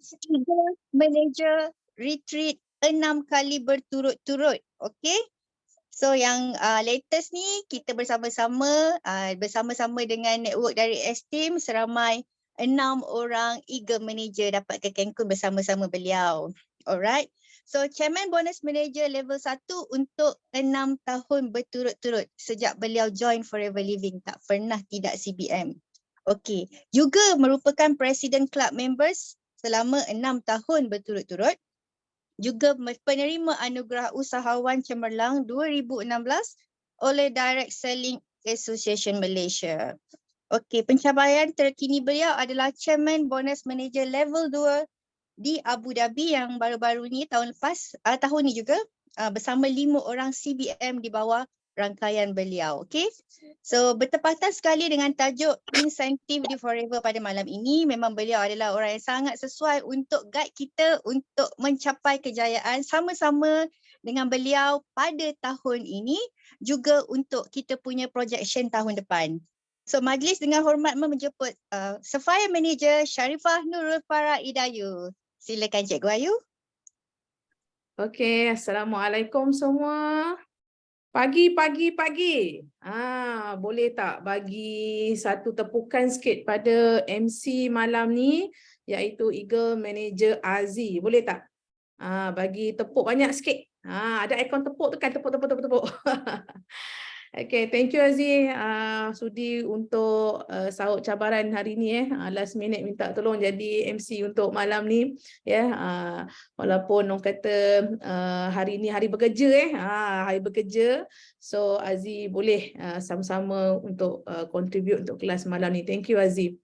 Eagle Manager Retreat 6 kali berturut-turut. Okay. So yang latest ni kita bersama-sama dengan network dari Esteem seramai 6 orang Eagle Manager dapat ke Cancun bersama-sama beliau. Alright. So Chairman Bonus Manager level 1 untuk 6 tahun berturut-turut sejak beliau join Forever Living, tak pernah tidak CBM. Okay. Juga merupakan President Club Members selama 6 tahun berturut-turut. Juga penerima anugerah usahawan cemerlang 2016 oleh Direct Selling Association Malaysia. Okey, pencapaian terkini beliau adalah Chairman Bonus Manager Level 2 di Abu Dhabi yang baru-baru ni tahun lepas, tahun ni juga bersama 5 orang CBM di bawah rangkaian beliau. Okey. So bertepatan sekali dengan tajuk insentif di Forever pada malam ini, memang beliau adalah orang yang sangat sesuai untuk guide kita untuk mencapai kejayaan sama-sama dengan beliau pada tahun ini, juga untuk kita punya projection tahun depan. So majlis dengan hormat menjemput Sapphire Manager Sharifah Nurul Farah Idayu. Silakan Cikgu Ayu. Okey, Assalamualaikum semua. Pagi. Boleh tak bagi satu tepukan sikit pada MC malam ni, iaitu Eagle Manager Aziz. Boleh tak? Bagi tepuk banyak sikit. Ada ikon tepuk tekan tepuk. Okay, thank you Aziz sudi untuk sahut cabaran hari ni last minute minta tolong jadi MC untuk malam ni walaupun orang kata hari ni hari bekerja hari bekerja, so Aziz boleh sama-sama untuk contribute untuk kelas malam ni. Thank you Aziz.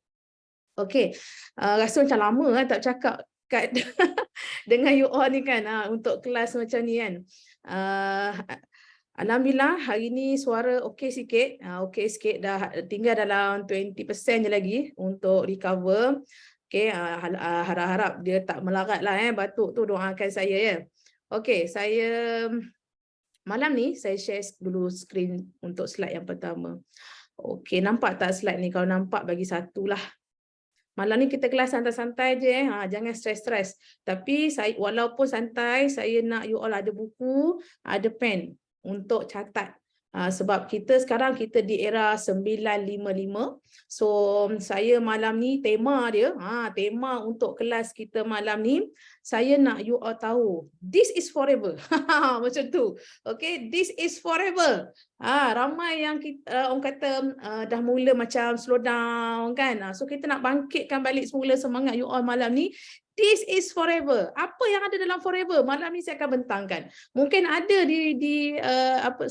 Okay, rasa macam lama tak cakap kat dengan you all ni kan untuk kelas macam ni kan. Alhamdulillah hari ni suara okey sikit. Okey sikit, dah tinggal dalam 20% je lagi untuk recover. Okey, harap-harap dia tak melarat lah batuk tu, doakan saya ya. Okey, saya malam ni saya share dulu skrin untuk slide yang pertama. Okey, nampak tak slide ni? Kalau nampak bagi satu lah. Malam ni kita kelas santai-santai je jangan stres-stres. Tapi saya walaupun santai, saya nak you all ada buku, ada pen untuk catat. Sebab kita sekarang di era 955. So saya malam ni tema dia, tema untuk kelas kita malam ni, saya nak you all tahu this is forever. Macam tu. Okay, this is forever. Ramai yang kita orang kata dah mula macam slow down kan. So kita nak bangkitkan balik semula semangat you all malam ni. This is forever. Apa yang ada dalam forever? Malam ni saya akan bentangkan. Mungkin ada di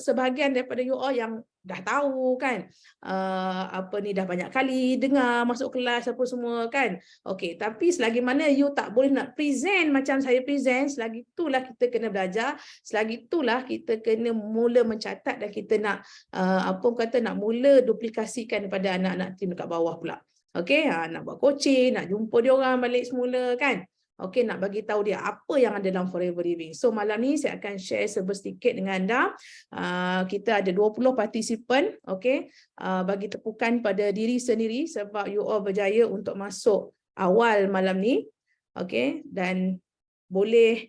sebahagian daripada you all yang dah tahu kan. Dah banyak kali dengar masuk kelas apa semua kan. Okey, tapi selagi mana you tak boleh nak present macam saya present, selagi itulah kita kena belajar, selagi itulah kita kena mula mencatat dan kita nak nak mula duplikasikan daripada anak-anak tim dekat bawah pula. Okey, nak buat coaching, nak jumpa dia orang balik semula kan. Okey, nak bagi tahu dia apa yang ada dalam Forever Living. So malam ni saya akan share sedikit dengan anda. Kita ada 20 partisipan, okey. Bagi tepukan pada diri sendiri sebab you all berjaya untuk masuk awal malam ni. Okey, dan boleh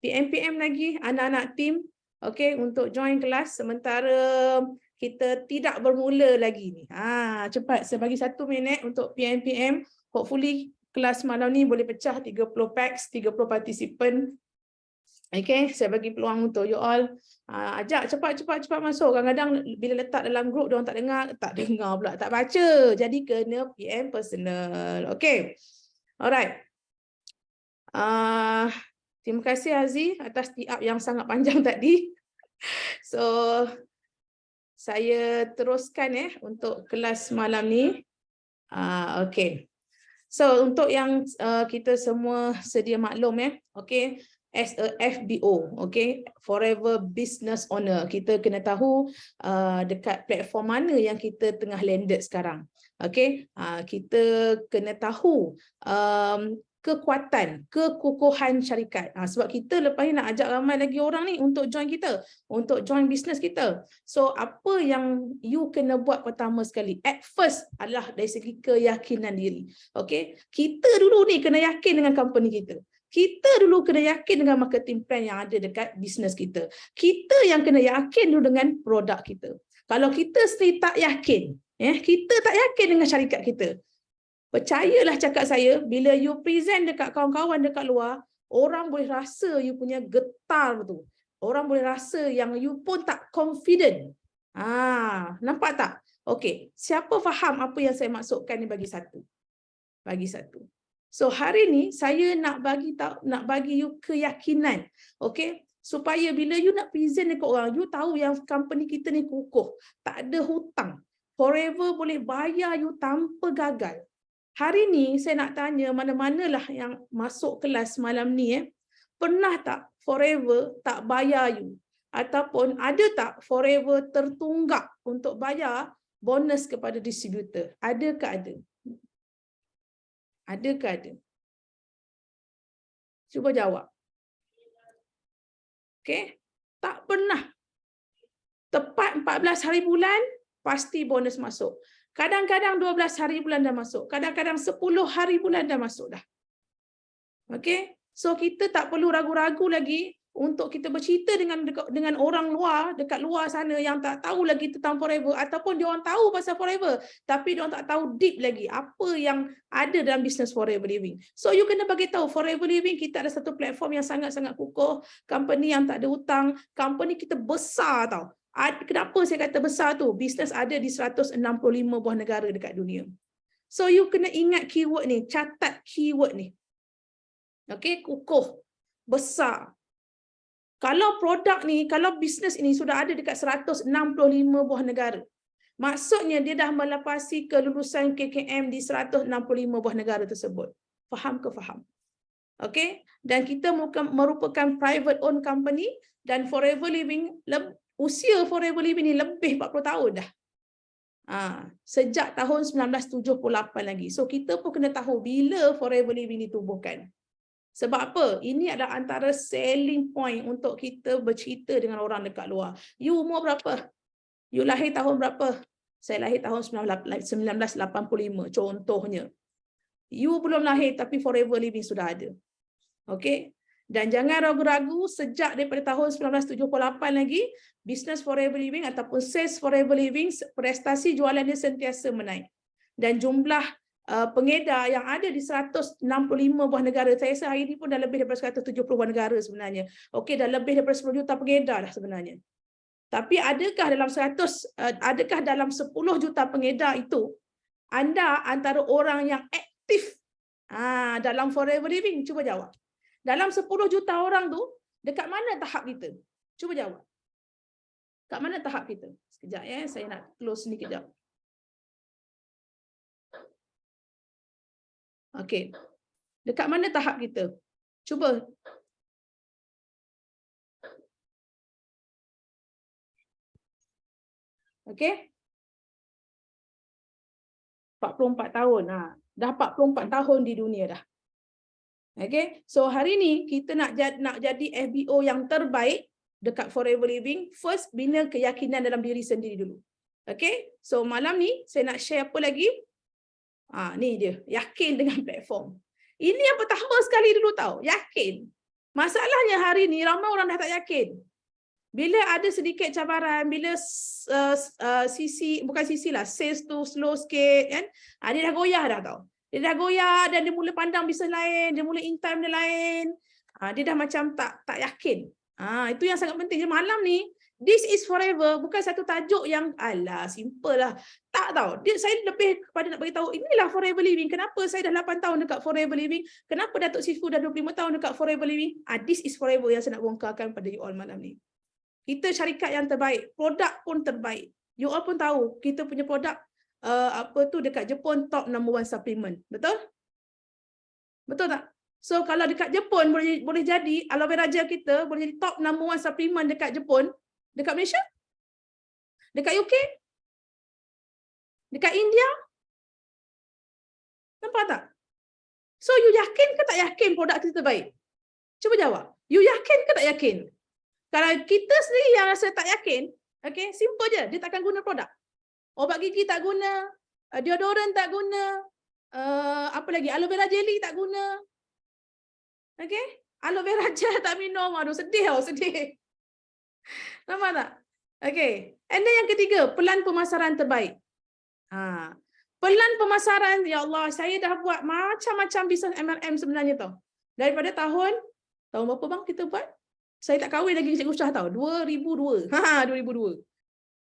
PM lagi anak-anak tim, okey, untuk join kelas sementara kita tidak bermula lagi ni. Cepat, saya bagi 1 minit untuk PM. Hopefully kelas malam ni boleh pecah 30 packs, 30 partisipan. Okay, saya bagi peluang untuk you all. Ajak cepat masuk. Kadang-kadang bila letak dalam grup, diorang tak dengar pula, tak baca. Jadi kena PM personal. Okay, alright. Terima kasih Aziz atas tee up yang sangat panjang tadi. So, saya teruskan untuk kelas malam ni. Okay. So untuk yang kita semua sedia maklum okay, as a FBO, okay, Forever Business Owner, kita kena tahu dekat platform mana yang kita tengah landed sekarang. Okay, kita kena tahu kekuatan, kekukuhan syarikat. Sebab kita lepas ni nak ajak ramai lagi orang ni untuk join kita, untuk join bisnes kita. So apa yang you kena buat pertama sekali, at first adalah dari segi keyakinan diri. Okay, kita dulu ni kena yakin dengan company kita. Kita dulu kena yakin dengan marketing plan yang ada dekat bisnes kita. Kita yang kena yakin dulu dengan produk kita. Kalau kita sendiri tak yakin, kita tak yakin dengan syarikat kita, percayalah cakap saya, bila you present dekat kawan-kawan dekat luar, orang boleh rasa you punya getar tu. Orang boleh rasa yang you pun tak confident. Nampak tak? Okey, siapa faham apa yang saya maksudkan ni bagi satu? Bagi satu. So hari ni saya nak bagi you keyakinan. Okey? Supaya bila you nak present dekat orang, you tahu yang company kita ni kukuh, tak ada hutang. Forever boleh bayar you tanpa gagal. Hari ni saya nak tanya mana-manalah yang masuk kelas malam ni, pernah tak Forever tak bayar you? Ataupun ada tak Forever tertunggak untuk bayar bonus kepada distributor? Adakah ada? Adakah ada? Cuba jawab. Okey? Tak pernah. Tepat 14 hari bulan, pasti bonus masuk. Kadang-kadang 12 hari bulan dah masuk. Kadang-kadang 10 hari bulan dah masuk dah. Okey? So kita tak perlu ragu-ragu lagi untuk kita bercerita dengan orang luar, dekat luar sana yang tak tahu lagi tentang Forever, ataupun dia orang tahu pasal Forever tapi dia orang tak tahu deep lagi apa yang ada dalam bisnes Forever Living. So you kena bagi tahu Forever Living kita ada satu platform yang sangat-sangat kukuh, company yang tak ada hutang, company kita besar tau. Kenapa saya kata besar tu? Bisnes ada di 165 buah negara dekat dunia. So you kena ingat keyword ni, catat keyword ni. Okey, kukuh, besar. Kalau produk ni, kalau bisnes ini sudah ada dekat 165 buah negara, maksudnya dia dah melepasi kelulusan KKM di 165 buah negara tersebut. Faham ke faham? Okey, dan kita merupakan private owned company dan Forever Living, usia Forever Living ni lebih 40 tahun dah. Sejak tahun 1978 lagi. So kita pun kena tahu bila Forever Living ditubuhkan. Sebab apa? Ini adalah antara selling point untuk kita bercerita dengan orang dekat luar. You umur berapa? You lahir tahun berapa? Saya lahir tahun 1985, contohnya. You belum lahir tapi Forever Living sudah ada. Okey? Dan jangan ragu-ragu, sejak daripada tahun 1978 lagi, bisnes Forever Living ataupun sales Forever Living, prestasi jualan dia sentiasa menaik. Dan jumlah pengedar yang ada di 165 buah negara, saya rasa hari ini pun dah lebih daripada 170 buah negara sebenarnya. Okey, dah lebih daripada 10 juta pengedar dah sebenarnya. Tapi adakah dalam 10 juta pengedar itu, anda antara orang yang aktif dalam Forever Living? Cuba jawab. Dalam 10 juta orang tu, dekat mana tahap kita? Cuba jawab. Kat mana tahap kita? Sekejap saya nak close ni kejap. Okey. Dekat mana tahap kita? Cuba. Okey. 44 tahun. Dah 44 tahun di dunia dah. Okay, so hari ni kita nak jadi FBO yang terbaik dekat Forever Living. First, bina keyakinan dalam diri sendiri dulu. Okay, so malam ni saya nak share apa lagi? Ni dia, yakin dengan platform. Ini yang pertama sekali dulu tahu, yakin. Masalahnya hari ni ramai orang dah tak yakin. Bila ada sedikit cabaran, bila sales tu slow sikit kan, dia dah goyah dah tau. Dia dah goyah dan dia mula pandang bisnes lain, dia mula in time dia lain. Dia dah macam tak yakin. Itu yang sangat penting. Malam ni, this is forever, bukan satu tajuk yang alah, simple lah. Tak tahu. Saya lebih kepada nak beritahu, inilah Forever Living. Kenapa saya dah 8 tahun dekat Forever Living? Kenapa Datuk Sifu dah 25 tahun dekat Forever Living? This is forever yang saya nak bongkarkan pada you all malam ni. Kita syarikat yang terbaik, produk pun terbaik. You all pun tahu, kita punya produk dekat Jepun top number 1 supplement. Betul? Betul tak? So kalau dekat Jepun boleh jadi aloe vera gel kita boleh jadi top number 1 supplement dekat Jepun, dekat Malaysia? Dekat UK? Dekat India? Nampak tak? So you yakin ke tak yakin produk kita terbaik? Cuba jawab. You yakin ke tak yakin? Kalau kita sendiri yang rasa tak yakin, okay, simple je, dia takkan guna produk. Ubat gigi tak guna, deodorant tak guna, apa lagi, aloe vera jelly tak guna. Okay? Aloe vera gel tak minum. Aduh, sedih tau, sedih. Nampak tak? Okay. And then yang ketiga, pelan pemasaran terbaik. Pelan pemasaran, ya Allah, saya dah buat macam-macam bisnes MLM sebenarnya tau. Daripada tahun berapa bang kita buat? Saya tak kahwin lagi Cikgu Syah tau. 2002. 2002.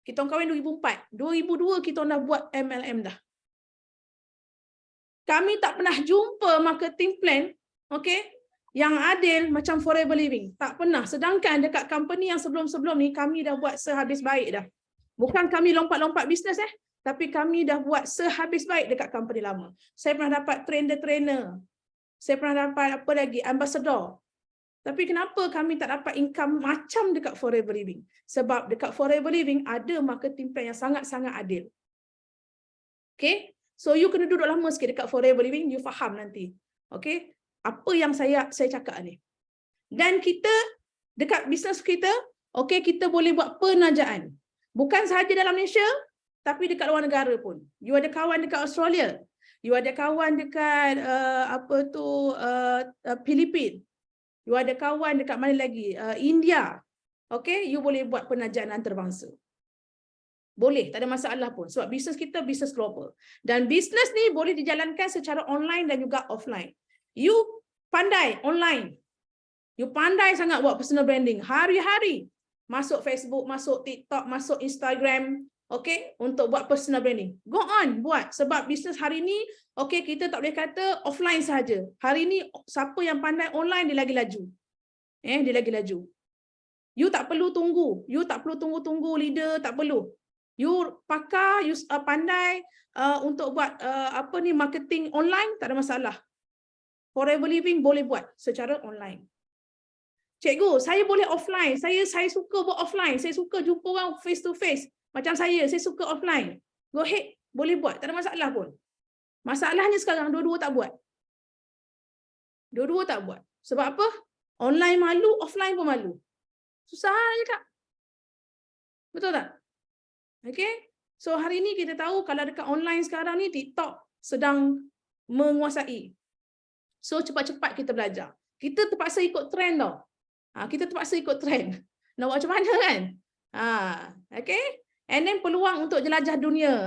Kita orang kahwin 2004. 2002 kita orang dah buat MLM dah. Kami tak pernah jumpa marketing plan, okay, yang adil macam Forever Living. Tak pernah. Sedangkan dekat company yang sebelum-sebelum ni, kami dah buat sehabis baik dah. Bukan kami lompat-lompat bisnes tapi kami dah buat sehabis baik dekat company lama. Saya pernah dapat trainer. Saya pernah dapat apa lagi? Ambassador. Tapi kenapa kami tak dapat income macam dekat Forever Living? Sebab dekat Forever Living ada marketing plan yang sangat-sangat adil. Okay? So you kena duduk lama sikit dekat Forever Living, you faham nanti. Okay? Apa yang saya cakap ni. Dan kita, dekat bisnes kita, okay, kita boleh buat penajaan. Bukan sahaja dalam Malaysia, tapi dekat luar negara pun. You ada kawan dekat Australia. You ada kawan dekat Filipina. You ada kawan dekat mana lagi? India. Okay, you boleh buat penajaan antarabangsa. Boleh, tak ada masalah pun. Sebab bisnes kita bisnes global. Dan bisnes ni boleh dijalankan secara online dan juga offline. You pandai online. You pandai sangat buat personal branding. Hari-hari. Masuk Facebook, masuk TikTok, masuk Instagram. Okay, untuk buat personal branding. Go on, buat. Sebab bisnes hari ni, okay, kita tak boleh kata offline sahaja. Hari ni, siapa yang pandai online, dia lagi laju. Dia lagi laju. You tak perlu tunggu. You tak perlu tunggu-tunggu leader, tak perlu. You pakar, you pandai untuk buat marketing online, tak ada masalah. Forever Living boleh buat secara online. Cikgu, saya boleh offline. Saya suka buat offline. Saya suka jumpa orang face to face. Macam saya suka offline. Go ahead, boleh buat. Tak ada masalah pun. Masalahnya sekarang, dua-dua tak buat. Dua-dua tak buat. Sebab apa? Online malu, offline pun malu. Susah je Kak. Betul tak? Okay? So hari ni kita tahu kalau dekat online sekarang ni, TikTok sedang menguasai. So cepat-cepat kita belajar. Kita terpaksa ikut trend tau. Kita terpaksa ikut trend. Nak buat macam mana kan? Okay? And then peluang untuk jelajah dunia.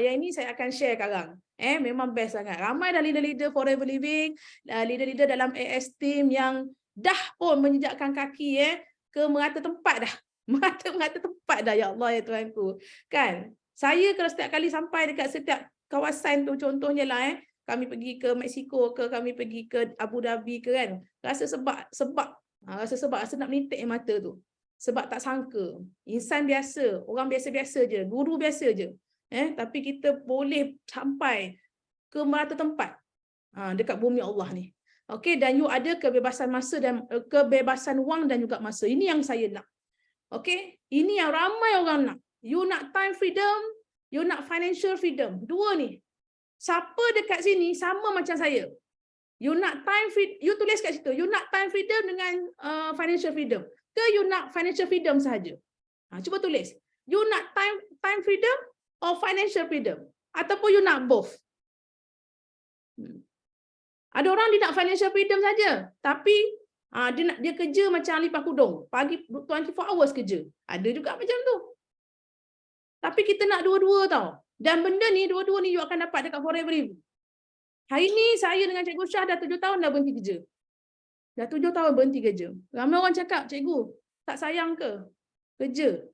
Yang ini saya akan share sekarang. Memang best sangat. Ramai dah leader-leader Forever Living, leader-leader dalam AS team yang dah pun menjejakkan kaki ke merata tempat dah. Merata tempat dah, ya Allah ya Tuhanku. Kan? Saya kalau setiap kali sampai dekat setiap kawasan tu, contohnya lah kami pergi ke Mexico ke, kami pergi ke Abu Dhabi ke kan, rasa rasa nak menitik mata tu. Sebab tak sangka, insan biasa, orang biasa-biasa je, guru biasa je. Tapi kita boleh sampai ke merata tempat dekat bumi Allah ni. Okay, dan you ada kebebasan masa dan kebebasan wang dan juga masa. Ini yang saya nak. Okay, ini yang ramai orang nak. You nak time freedom, you nak financial freedom. Dua ni. Siapa dekat sini sama macam saya. You nak time freedom, you tulis kat situ, you nak time freedom dengan financial freedom. Ke you nak financial freedom sahaja? Cuba tulis. You nak time freedom or financial freedom? Ataupun you nak both? Ada orang dia nak financial freedom saja, tapi dia kerja macam lipat kudung. Pagi 24 hours kerja. Ada juga macam tu. Tapi kita nak dua-dua tau. Dan benda ni, dua-dua ni you akan dapat dekat Forever Living. Hari ni saya dengan Cikgu Syah dah 7 tahun dah berhenti kerja. Dah 7 tahun berhenti kerja. Ramai orang cakap, cikgu, tak sayang ke kerja?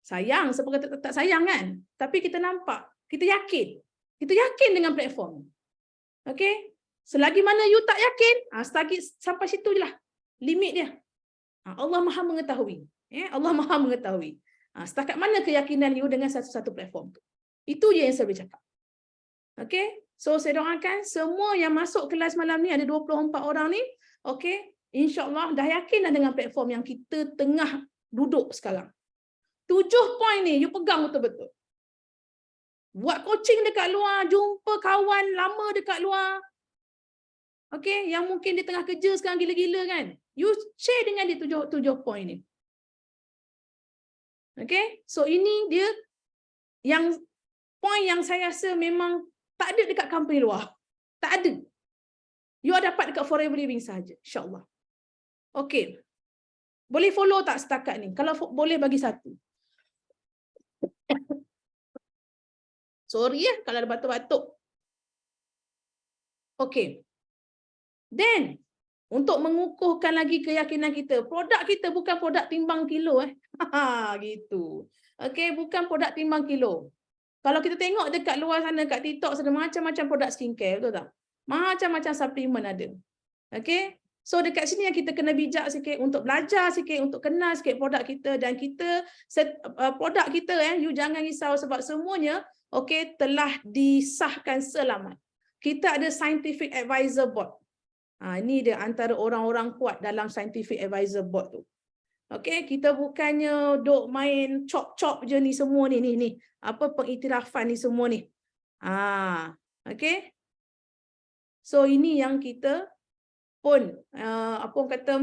Sayang, siapa kata tak sayang kan? Tapi kita nampak, kita yakin. Kita yakin dengan platform. Okay? Selagi mana you tak yakin, sampai situ je lah. Limit dia. Allah Maha mengetahui. Allah Maha mengetahui. Setakat mana keyakinan you dengan satu-satu platform tu. Itu je yang saya boleh cakap. Okay? So saya doakan semua yang masuk kelas malam ni, ada 24 orang ni, okay, insyaAllah dah yakin dengan platform yang kita tengah duduk sekarang. 7 poin ni you pegang betul-betul. Buat coaching dekat luar, jumpa kawan lama dekat luar. Okay, yang mungkin dia tengah kerja sekarang gila-gila kan. You share dengan dia 7 point ni. Okay, so ini dia yang point yang saya rasa memang tak ada dekat company luar. Tak ada. You dapat dekat Forever Living saja, insyaAllah. Okay. Boleh follow tak setakat ni? Kalau boleh bagi 1. Sorry ya kalau ada batuk-batuk. Okay. Then, untuk mengukuhkan lagi keyakinan kita, produk kita bukan produk timbang kilo. Gitu. Okay, bukan produk timbang kilo. Kalau kita tengok dekat luar sana, kat TikTok, ada macam-macam produk skincare, betul tak? Macam-macam suplemen ada. Okay? So dekat sini yang kita kena bijak sikit untuk belajar sikit, untuk kenal sikit produk kita, dan kita, produk kita, you jangan risau sebab semuanya okay, telah disahkan selamat. Kita ada Scientific Advisor Board. Ini dia antara orang-orang kuat dalam Scientific Advisor Board tu. Okay, kita bukannya duk main chop-chop je ni semua ni. Apa pengiktirafan ni semua ni. Okay. So ini yang kita pun apa orang kata,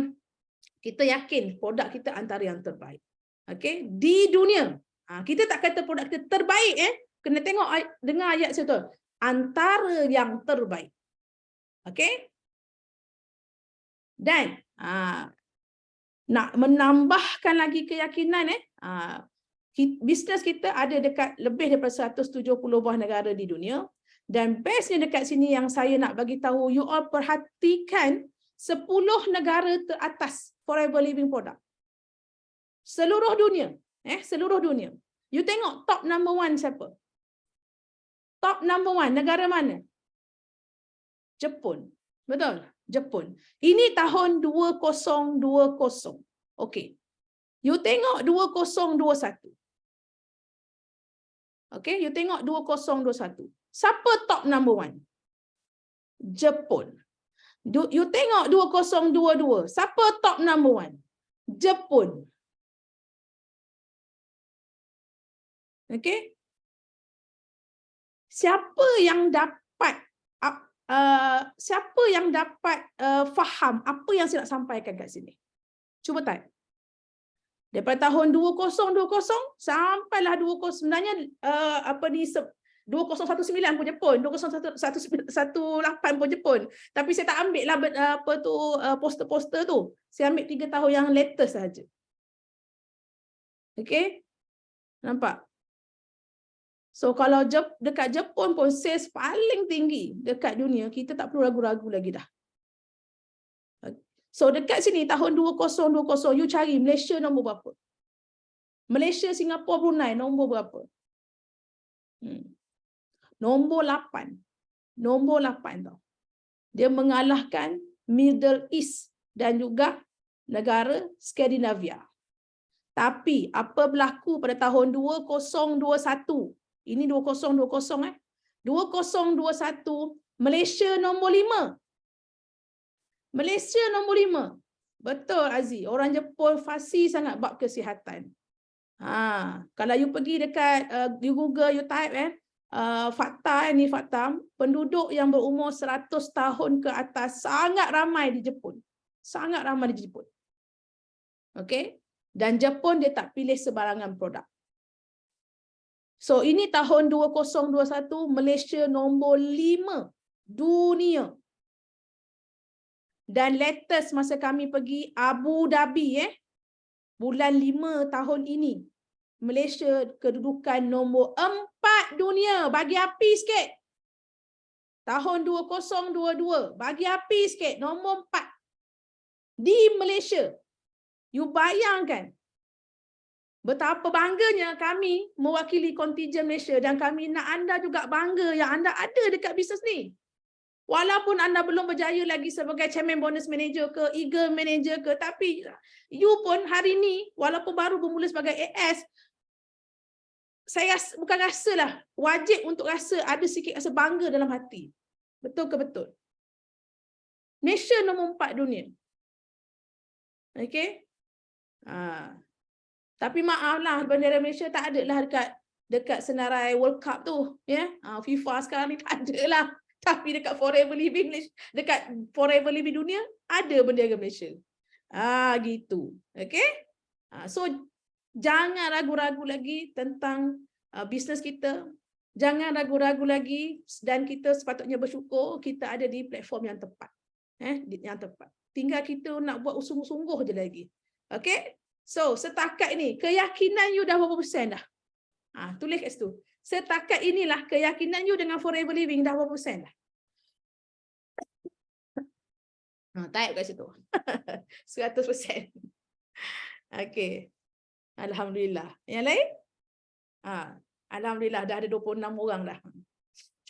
kita yakin produk kita antara yang terbaik. Okay, di dunia. Kita tak kata produk kita terbaik kena tengok dengar ayat situ. Antara yang terbaik. Okay. Dan nak menambahkan lagi keyakinan bisnes kita ada dekat lebih daripada 170 buah negara di dunia, dan bestnya dekat sini yang saya nak bagi tahu, you all perhatikan 10 negara teratas Forever Living product. Seluruh dunia, seluruh dunia. You tengok top number 1 siapa? Top number 1 negara mana? Jepun. Betul? Jepun. Ini tahun 2020. Okey. You tengok 2021. Okey, you tengok 2021. Siapa top number 1? Jepun. You tengok 2022. Siapa top number 1? Jepun. Okey. Siapa yang dapat faham apa yang saya nak sampaikan kat sini? Cuba type. Daripada tahun 2020 sampailah 2019 2019 pun Jepun, 2018 pun Jepun. Tapi saya tak ambil lah poster-poster tu. Saya ambil 3 tahun yang latest saja. Okey? Nampak? So kalau dekat Jepun pun sales paling tinggi dekat dunia, kita tak perlu ragu-ragu lagi dah. So dekat sini tahun 2020, you cari Malaysia nombor berapa? Malaysia, Singapura, Brunei nombor berapa? Nombor 8. Nombor 8 tau. Dia mengalahkan Middle East dan juga negara Skandinavia. Tapi apa berlaku pada tahun 2021? Ini 2020 2021 Malaysia nombor 5. Malaysia nombor 5. Betul Aziz, orang Jepun fasih sangat bab kesihatan. Kalau you pergi dekat you Google, you type fakta ni fakta, penduduk yang berumur 100 tahun ke atas sangat ramai di Jepun. Sangat ramai di Jepun. Okey? Dan Jepun dia tak pilih sebarangan produk. So ini tahun 2021 Malaysia nombor 5 dunia. Dan latest masa kami pergi Abu Dhabi bulan 5 tahun ini, Malaysia kedudukan nombor 4 dunia. Bagi api sikit. Tahun 2022 bagi api sikit, nombor 4 di Malaysia. You bayangkan betapa bangganya kami mewakili kontijen Malaysia, dan kami nak anda juga bangga yang anda ada dekat bisnes ni. Walaupun anda belum berjaya lagi sebagai chairman bonus manager ke, eagle manager ke, tapi you pun hari ni walaupun baru bermula sebagai AS, saya bukan rasalah, wajib untuk rasa ada sikit rasa bangga dalam hati. Betul ke betul? Malaysia nombor 4 dunia. Okey? Tapi maaflah, bendera Malaysia tak ada lah dekat dekat senarai World Cup tu, ya. FIFA sekarang ni tak ada lah. Tapi dekat Forever Living dunia ada berniaga Malaysia. Gitu. Okey? So jangan ragu-ragu lagi tentang bisnes kita. Jangan ragu-ragu lagi, dan kita sepatutnya bersyukur kita ada di platform yang tepat. Yang tepat. Tinggal kita nak buat sungguh-sungguh je lagi. Okey? So, setakat ini, keyakinan you dah berapa persen dah? Tulis kat situ. Setakat inilah keyakinan you dengan Forever Living dah berapa persen dah? Type kat situ. 100%. Okey. Alhamdulillah. Yang lain? Alhamdulillah dah ada 26 orang dah.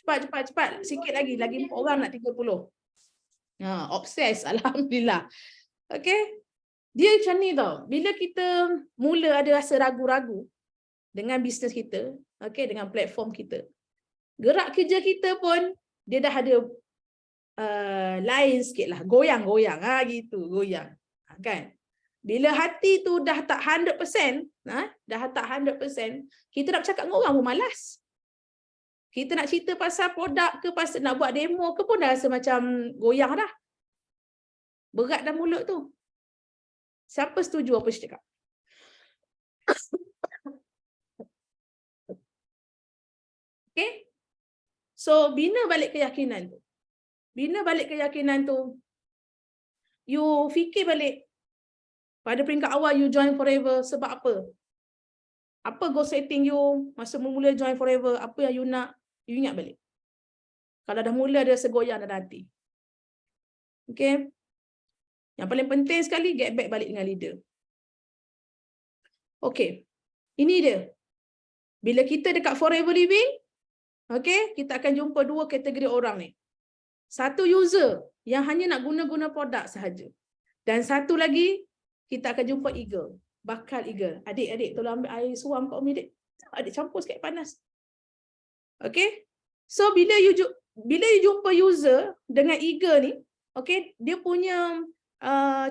Cepat. Sikit lagi 4 orang nak 30. Obses. Alhamdulillah. Okey. Dia macam ni tau. Bila kita mula ada rasa ragu-ragu dengan bisnes kita, okey, dengan platform kita, gerak kerja kita pun dia dah ada lain sikit lah. Goyang-goyang. Gitu. Goyang. Kan? Bila hati tu dah tak 100%, dah tak 100%, kita nak bercakap dengan orang pun malas. Kita nak cerita pasal produk ke, pasal nak buat demo ke pun dah rasa macam goyang dah. Berat dah mulut tu. Siapa setuju apa saya cakap? Okay? So, bina balik keyakinan tu. You fikir balik. Pada peringkat awal you join Forever sebab apa? Apa goal setting you masa mula join Forever? Apa yang you nak? You ingat balik. Kalau dah mula ada segoyang dalam hati. Okay? Yang paling penting sekali, get back balik dengan leader. Okay. Ini dia. Bila kita dekat Forever Living, okay, kita akan jumpa 2 kategori orang ni. Satu user yang hanya nak guna-guna produk sahaja. Dan satu lagi, kita akan jumpa eagle. Bakal eagle. Adik, tolong ambil air suam kat Umi, adik. Adik campur sikit panas. Okay. So, bila you jumpa user dengan eagle ni, okay, dia punya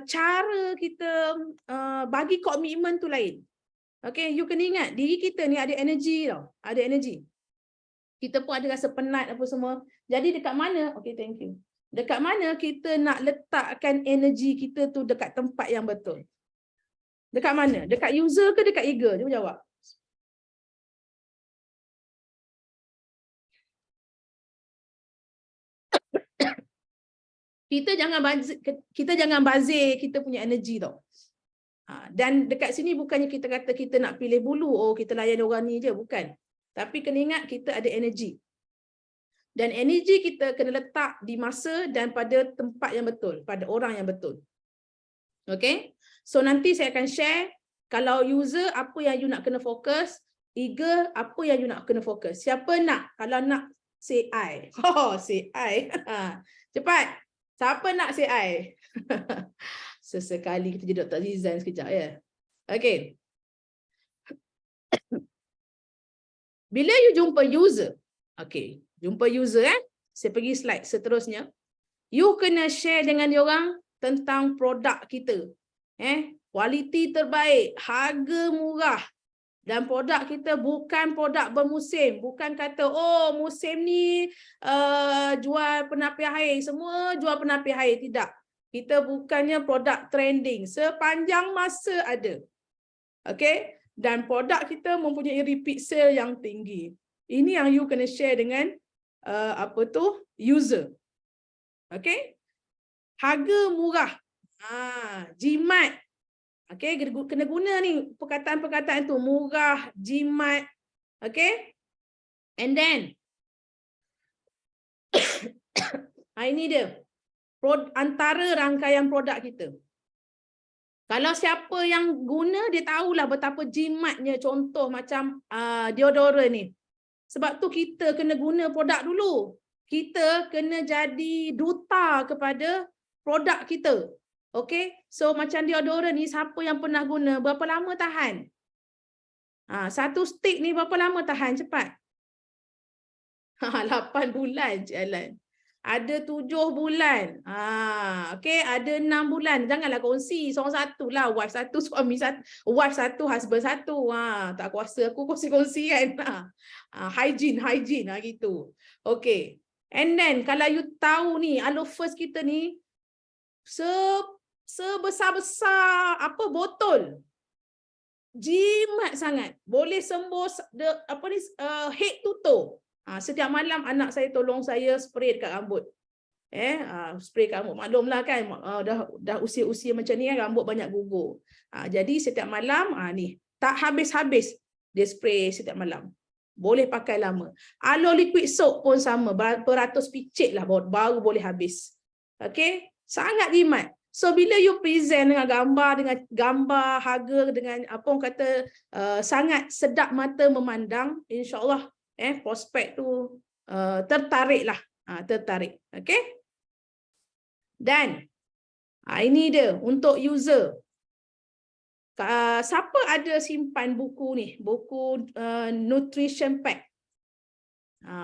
cara kita bagi komitmen tu lain. Okay, you kena ingat, diri kita ni ada energi tau. Ada energi. Kita pun ada rasa penat apa semua. Jadi dekat mana? Okay, thank you. Dekat mana kita nak letakkan energi kita tu dekat tempat yang betul? Dekat mana? Dekat user ke dekat ego? Dia jawab. Kita jangan bazir kita punya energi tau. Dan dekat sini bukannya kita kata kita nak pilih bulu, kita layan orang ni je, bukan. Tapi kena ingat kita ada energi. Dan energi kita kena letak di masa dan pada tempat yang betul, pada orang yang betul. Okay? So nanti saya akan share kalau user apa yang you nak kena fokus, eager apa yang you nak kena fokus. Siapa nak? Kalau nak, say I. Say I. Cepat. Siapa nak say I? Sesekali kita jadi Dr. Zizan sekejap ya. Okay. Bila you jumpa user, okay, jumpa user saya pergi slide seterusnya. You kena share dengan diorang tentang produk kita. Kualiti terbaik, harga murah. Dan produk kita bukan produk bermusim. Bukan kata, musim ni jual penapis air. Semua jual penapis air. Tidak. Kita bukannya produk trending. Sepanjang masa ada. Okay? Dan produk kita mempunyai repeat sale yang tinggi. Ini yang you kena share dengan user. Okay? Harga murah. Jimat. Okay, kena guna ni perkataan-perkataan tu, murah, jimat. Okay? And then ini dia. Antara rangkaian produk kita. Kalau siapa yang guna, dia tahulah betapa jimatnya. Contoh macam deodorant ni. Sebab tu kita kena guna produk dulu. Kita kena jadi duta kepada produk kita. Okay, so macam deodorant ni, siapa yang pernah guna, berapa lama tahan? Satu stick ni berapa lama tahan? Cepat. 8 bulan jalan. ada 7 bulan. Okay, ada 6 bulan. Janganlah kongsi seorang satu lah. Wife satu, suami satu. Wife satu, husband satu. Tak kuasa aku kongsi-kongsi kan. Hygiene gitu. Okay. And then kalau you tahu ni, Aloe-First kita ni sebesar-besar apa botol. Jimat sangat. Boleh sembuh head to toe. Setiap malam anak saya tolong saya spray dekat rambut. Spray kat rambut. Maklumlah kan, dah usia-usia macam ni kan, rambut banyak gugur. Jadi setiap malam ni tak habis-habis dia spray setiap malam. Boleh pakai lama. Aloe liquid soap pun sama, beratus picit lah baru boleh habis. Okay, sangat jimat. So bila you present dengan gambar harga, dengan apa orang kata sangat sedap mata memandang, insya-Allah prospek tu tertarik. Okay. Dan ini dia untuk user. Siapa ada simpan buku ni, buku nutrition pack?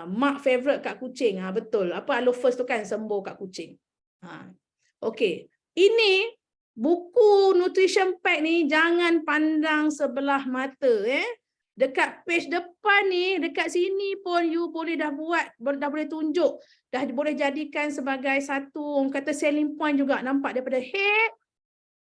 Mak favorite kat kucing. Betul. Apa Aloe-First tu kan sembuh kat kucing. Okay. Ini buku nutrition pack ni jangan pandang sebelah mata. Dekat page depan ni, dekat sini pun you boleh dah boleh tunjuk. Dah boleh jadikan sebagai satu orang kata selling point juga. Nampak daripada head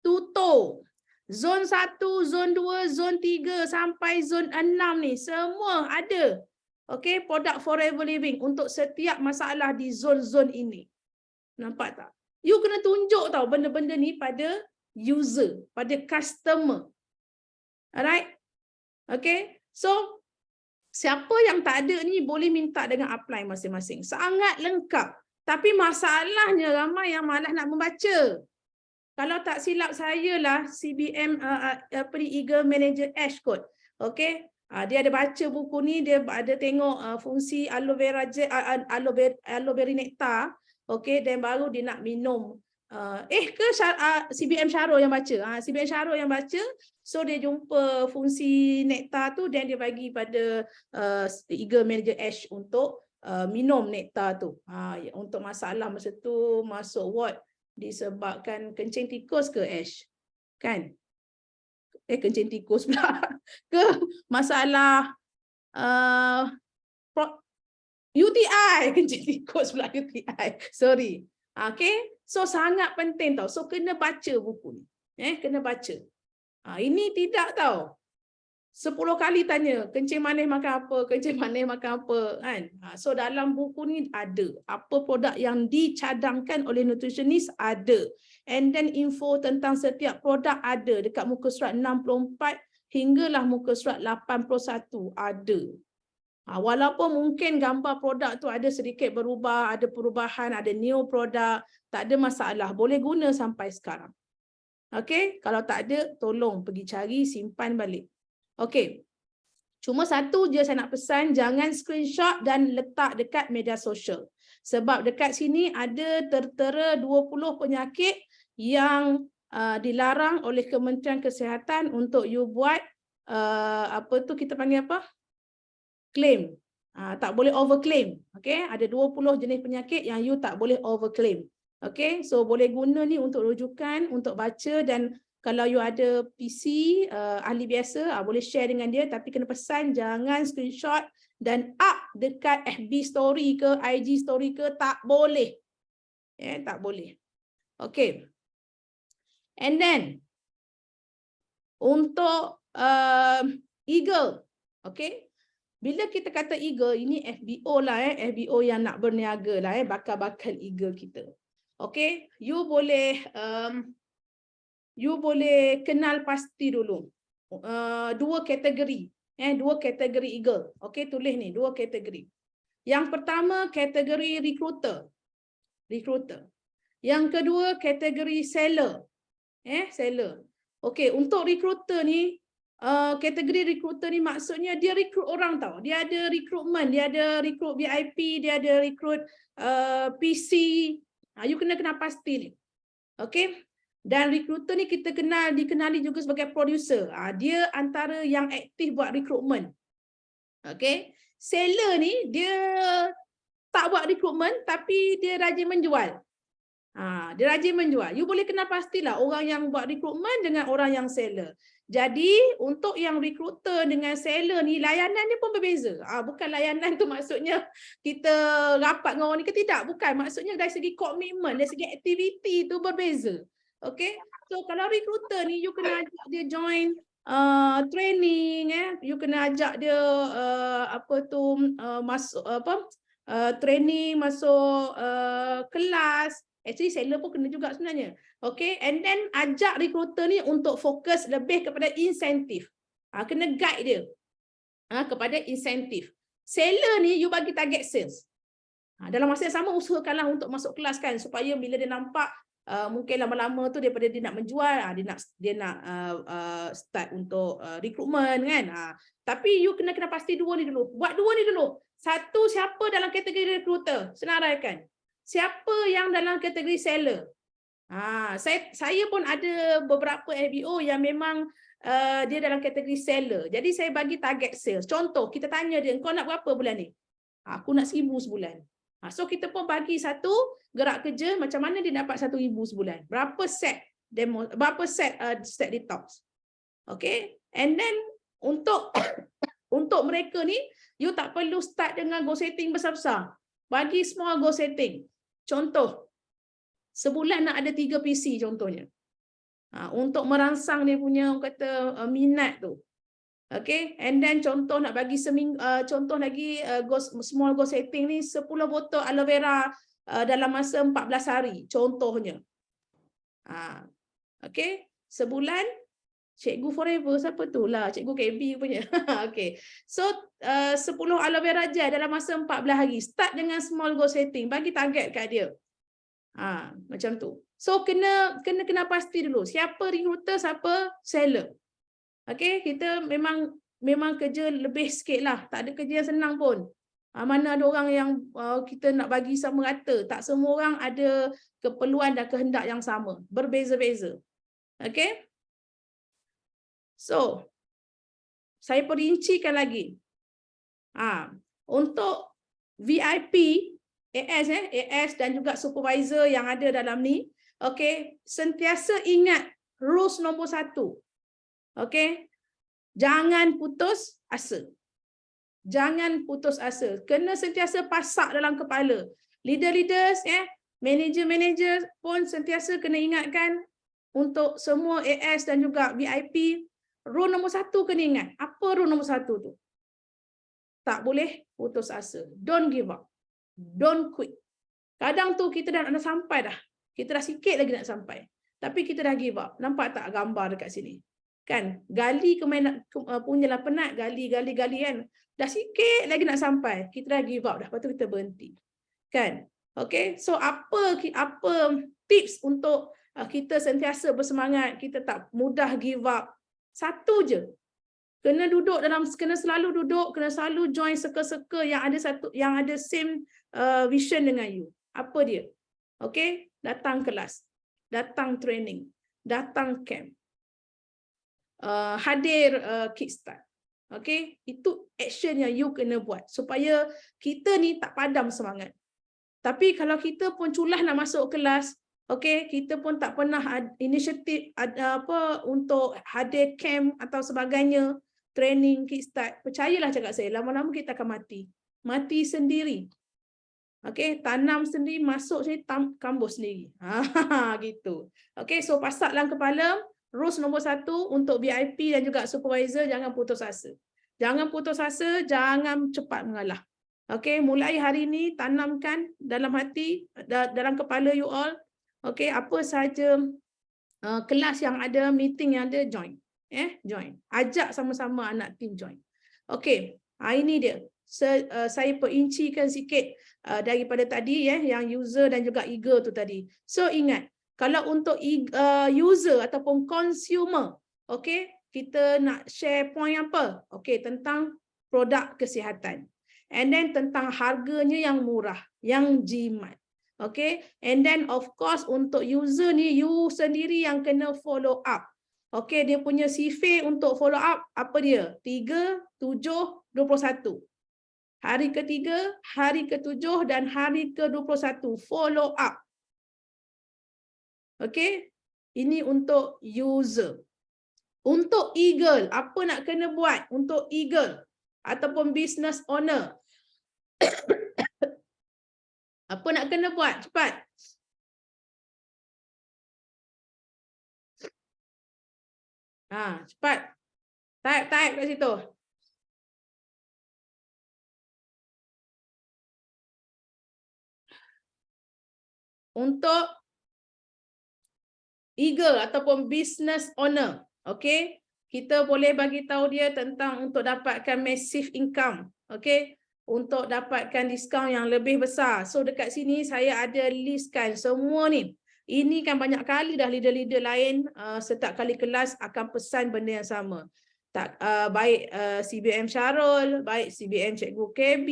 to toe. Zon 1, zon 2, zon 3 sampai zon 6 ni semua ada. Okay, produk Forever Living untuk setiap masalah di zon-zon ini. Nampak tak? You kena tunjuk tau benda-benda ni pada user, pada customer. Alright? Okay? So, siapa yang tak ada ni boleh minta dengan upline masing-masing. Sangat lengkap. Tapi masalahnya ramai yang malas nak membaca. Kalau tak silap saya lah, CBM Eagle Manager Ash kot. Okay? Dia ada baca buku ni, dia ada tengok fungsi aloe vera nectar. Okay, dan baru dia nak minum. CBM Syarul yang baca. CBM Syarul yang baca. So dia jumpa fungsi nektar tu dan dia bagi pada Eagle Manager Ash untuk minum nektar tu. Untuk masalah masa tu masuk ward disebabkan kencing tikus ke Ash? Kan? Kencing tikus pula. Ke masalah UTI, kencing tikus pula UTI. Sorry. Okay. So sangat penting tau. So kena baca buku ni. Kena baca. Ini tidak tau. 10 kali tanya, kencing manis makan apa, kencing manis makan apa, kan? So dalam buku ni ada apa produk yang dicadangkan oleh nutritionist ada. And then info tentang setiap produk ada dekat muka surat 64 hinggalah muka surat 81 ada. Walaupun mungkin gambar produk tu ada sedikit berubah, ada perubahan, ada new produk, tak ada masalah, boleh guna sampai sekarang. Okey, kalau tak ada tolong pergi cari, simpan balik. Okey. Cuma satu je saya nak pesan, jangan screenshot dan letak dekat media sosial. Sebab dekat sini ada tertera 20 penyakit yang dilarang oleh Kementerian Kesihatan untuk you buat kita panggil apa? Claim. Tak boleh overclaim. Okay? Ada 20 jenis penyakit yang you tak boleh overclaim. Okay? So boleh guna ni untuk rujukan, untuk baca, dan kalau you ada PC, ahli biasa, boleh share dengan dia, tapi kena pesan jangan screenshot dan up dekat FB story ke, IG story ke, tak boleh. Tak boleh. Okay. And then, untuk Eagle, okay? Bila kita kata Eagle, ini FBO lah, FBO yang nak berniaga lah, bakal-bakal Eagle kita. Okay, you boleh kenal pasti dulu. Dua kategori, dua kategori Eagle. Okay, tulis ni, dua kategori. Yang pertama, kategori recruiter. Yang kedua, kategori seller. Seller. Okay, untuk recruiter ni, kategori recruiter ni maksudnya dia rekrut orang tau. Dia ada recruitment, dia ada rekrut VIP, dia ada rekrut PC. You kena pasti ni. Okay. Dan recruiter ni kita dikenali juga sebagai producer. Dia antara yang aktif buat recruitment. Okay. Seller ni dia tak buat recruitment tapi dia rajin menjual. Dia rajin menjual. You boleh kenal pastilah orang yang buat recruitment dengan orang yang seller. Jadi untuk yang recruiter dengan seller ni layanan dia pun berbeza. Bukan layanan tu maksudnya kita rapat dengan orang ni ke tidak. Bukan. Maksudnya dari segi komitmen, dari segi aktiviti tu berbeza. Okay. So kalau recruiter ni you kena ajak dia join training, you kena ajak dia masuk training, masuk kelas. Actually seller pun kena juga sebenarnya. Okay, and then ajak recruiter ni untuk fokus lebih kepada insentif. Kena guide dia kepada insentif. Seller ni you bagi target sales. Dalam masa yang sama usahakanlah untuk masuk kelas kan, supaya bila dia nampak mungkin lama-lama tu daripada dia nak menjual, dia nak start untuk recruitment kan. Tapi you kena pasti dua ni dulu. Buat dua ni dulu. Satu, siapa dalam kategori recruiter? Senaraikan. Siapa yang dalam kategori seller? Saya pun ada beberapa FBO yang memang dia dalam kategori seller. Jadi saya bagi target sales. Contoh, kita tanya dia, kau nak berapa bulan ni? Aku nak 1,000 sebulan. So kita pun bagi satu gerak kerja macam mana dia dapat 1,000 sebulan. Berapa set demo, berapa set detox. Okay? And then untuk untuk mereka ni, you tak perlu start dengan goal setting besar-besar. Bagi small goal setting. Contoh, sebulan nak ada 3 PC contohnya. Untuk merangsang dia punya minat tu. Okay, and then contoh nak bagi contoh lagi small goal setting ni 10 botol aloe vera dalam masa 14 hari contohnya. Okay, sebulan Cikgu Forever siapa tu lah, Cikgu KB punya. Okay, so 10 aloe vera gel dalam masa 14 hari. Start dengan small goal setting, bagi target kat dia. Macam tu. So kena pasti dulu siapa recruiter, siapa seller. Okay, kita memang kerja lebih sikit lah. Tak ada kerja yang senang pun. Mana ada orang yang kita nak bagi sama rata. Tak semua orang ada keperluan dan kehendak yang sama. Berbeza-beza. Okay. So, saya perincikan lagi. Untuk VIP, AS dan juga supervisor yang ada dalam ni, okay, sentiasa ingat rules nombor 1. Okay, jangan putus asa. Jangan putus asa. Kena sentiasa pasak dalam kepala. Leader-leaders, manager-manager pun sentiasa kena ingatkan untuk semua AS dan juga VIP. Rule nombor 1 kena ingat. Apa rule nombor 1 tu? Tak boleh putus asa. Don't give up. Don't quit. Kadang tu kita dah nak sampai dah. Kita dah sikit lagi nak sampai. Tapi kita dah give up. Nampak tak gambar dekat sini? Kan? Gali punyalah penat. Gali kan? Dah sikit lagi nak sampai. Kita dah give up dah. Lepas tu kita berhenti. Kan? Okay? So apa tips untuk kita sentiasa bersemangat, kita tak mudah give up? Satu je. Kena selalu duduk, kena selalu join circle-circle yang ada same vision dengan you. Apa dia? Okay? Datang kelas, datang training, datang camp, hadir kickstart. Okay? Itu action yang you kena buat supaya kita ni tak padam semangat. Tapi kalau kita pun culah nak masuk kelas, okay, kita pun tak pernah inisiatif untuk hadir camp atau sebagainya, training, kickstart. Percayalah cakap saya, lama-lama kita akan mati. Mati sendiri. Okay, tanam sendiri, masuk sendiri, kambuh sendiri. Gitu. Okay, so pasak dalam kepala, rules nombor 1 untuk VIP dan juga supervisor, jangan putus asa. Jangan putus asa, jangan cepat mengalah. Okay, mulai hari ini tanamkan dalam hati, dalam kepala you all. Okay, apa sahaja kelas yang ada, meeting yang ada, join. Join. Ajak sama-sama anak tim join. Okay, ini dia. Saya perincikan sikit daripada tadi yang user dan juga eager tu tadi. So ingat, kalau untuk user ataupun consumer, okay, kita nak share point apa? Okay, tentang produk kesihatan. And then tentang harganya yang murah, yang jimat. Okay, and then of course untuk user ni, you sendiri yang kena follow up. Okay, dia punya CV untuk follow up, apa dia? 3, 7, 21. hari ke-3, hari ke-7 dan hari ke-21. Follow up. Okey? Ini untuk user. Untuk eagle, apa nak kena buat untuk eagle ataupun business owner? Apa nak kena buat? Cepat. Cepat. Type kat situ. Untuk eagle ataupun business owner, okey? Kita boleh bagi tahu dia tentang untuk dapatkan massive income, okey? Untuk dapatkan diskaun yang lebih besar. So dekat sini saya ada listkan semua ni. Ini kan banyak kali dah leader-leader lain setiap kali kelas akan pesan benda yang sama. Baik CBM Syarul, baik CBM Cikgu KB,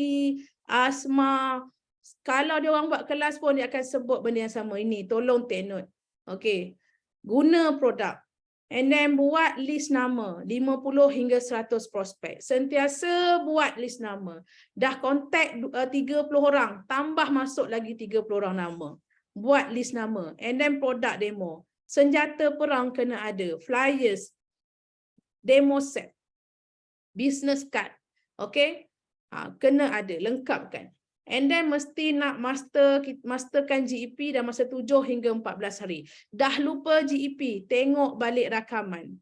Asma. Kalau dia orang buat kelas pun dia akan sebut benda yang sama. Ini tolong take note. Okey. Guna produk. And then buat list nama 50 hingga 100 prospek. Sentiasa buat list nama. Dah kontak 30 orang, tambah masuk lagi 30 orang nama. Buat list nama. And then produk demo. Senjata perang kena ada. Flyers. Demo set. Business card. Okay? Kena ada. Lengkapkan. And then mesti nak masterkan GEP dalam masa 7 hingga 14 hari. Dah lupa GEP, tengok balik rakaman.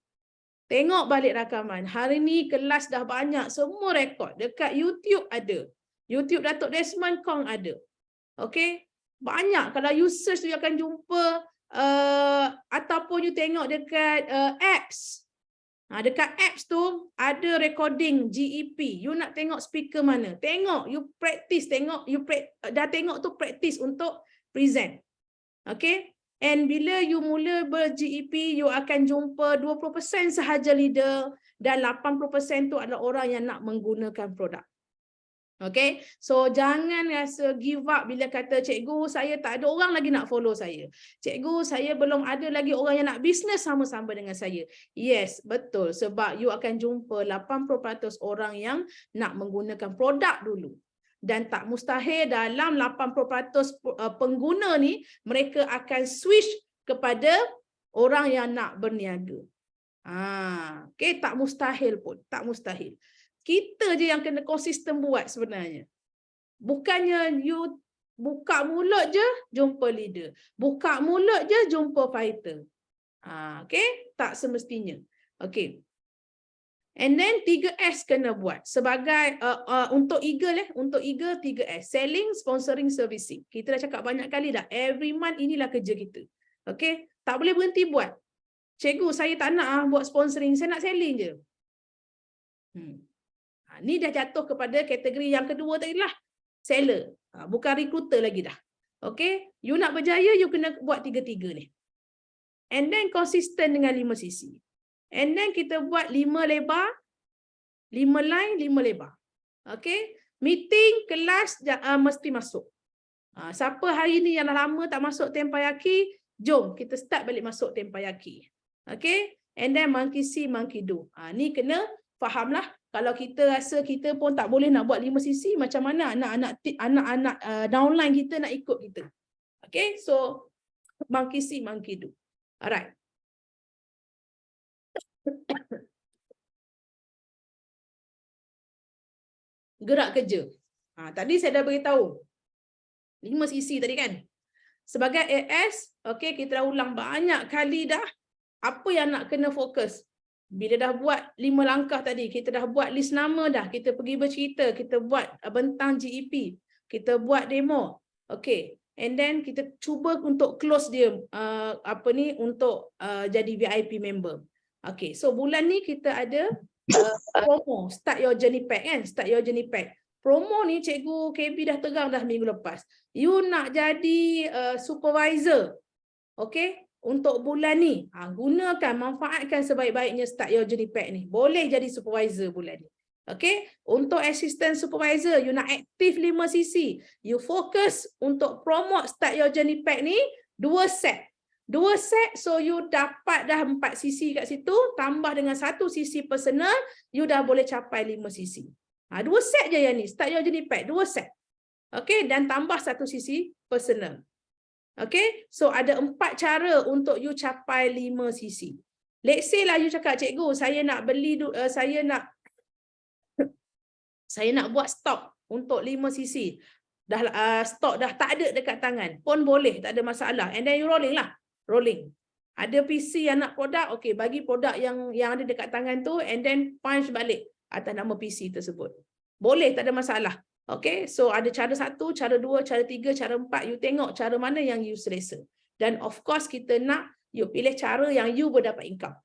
Tengok balik rakaman. Hari ni kelas dah banyak, semua rekod. Dekat YouTube ada. YouTube Datuk Desmond Kong ada. Okay? Banyak. Kalau you search, you akan jumpa ataupun you tengok dekat apps. Dekat apps tu ada recording GEP. You nak tengok speaker mana? Tengok, you practice, dah tengok tu practice untuk present. Okay? And bila you mula ber-GEP, you akan jumpa 20% sahaja leader dan 80% tu adalah orang yang nak menggunakan produk. Okay, so jangan rasa give up bila kata cikgu saya tak ada orang lagi nak follow saya. Cikgu saya belum ada lagi orang yang nak bisnes sama-sama dengan saya. Yes, betul, sebab you akan jumpa 80% orang yang nak menggunakan produk dulu. Dan tak mustahil dalam 80% pengguna ni mereka akan switch kepada orang yang nak berniaga. Okay, tak mustahil pun, tak mustahil. Kita je yang kena konsisten buat sebenarnya. Bukannya you buka mulut je, jumpa leader. Buka mulut je, jumpa fighter. Okay? Tak semestinya. Okay. And then 3S kena buat. Sebagai, untuk Eagle, untuk Eagle 3S. Selling, sponsoring, servicing. Kita dah cakap banyak kali dah. Every month inilah kerja kita. Okay? Tak boleh berhenti buat. Cikgu, saya tak nak buat sponsoring. Saya nak selling je. Ni dah jatuh kepada kategori yang kedua tadi lah. Seller. Bukan recruiter lagi dah. Okay. You nak berjaya, you kena buat tiga-tiga ni. And then konsisten dengan 5 sisi. And then kita buat 5 lebar, 5 line, 5 lebar. Okay. Meeting, kelas mesti masuk. Siapa hari ni yang dah lama tak masuk Tempayaki, jom kita start balik masuk Tempayaki. Okay. And then monkey see, monkey do. Ni kena fahamlah. Kalau kita rasa kita pun tak boleh nak buat 5 sisi, macam mana anak-anak downline kita nak ikut kita. Okay, so monkey see, monkey do. Alright. Gerak kerja. Tadi saya dah beritahu 5 sisi tadi kan. Sebagai AS, okay, kita dah ulang banyak kali dah apa yang nak kena fokus. Bila dah buat 5 langkah tadi, kita dah buat list nama dah, kita pergi bercerita, kita buat bentang GEP, kita buat demo. Okay. And then kita cuba untuk close dia untuk jadi VIP member. Okay. So bulan ni kita ada promo, start your journey pack kan, start your journey pack. Promo ni Cikgu KB dah tegang dah minggu lepas. You nak jadi supervisor. Okay. Untuk bulan ni, gunakan, manfaatkan sebaik-baiknya start your journey pack ni. Boleh jadi supervisor bulan ni. Okay? Untuk assistant supervisor, you nak aktif 5 sisi. You fokus untuk promote start your journey pack ni, 2 set. 2 set, so you dapat dah 4 sisi kat situ, tambah dengan 1 sisi personal, you dah boleh capai 5 sisi. 2 set je yang ni, start your journey pack, 2 set. Okay, dan tambah 1 sisi personal. Okay, so ada 4 cara untuk you capai 5 sisi. Let's say lah you cakap, cikgu, saya nak beli, saya nak buat stok untuk 5 sisi. Dah stok dah tak ada dekat tangan pun boleh, tak ada masalah. And then you rolling lah. Rolling. Ada PC yang nak produk, okay, bagi produk yang ada dekat tangan tu and then punch balik atas nama PC tersebut. Boleh, tak ada masalah. Okay, so ada cara 1, cara 2, cara 3, cara 4. You tengok cara mana yang you selesa. Dan of course kita nak you pilih cara yang you berdapat income.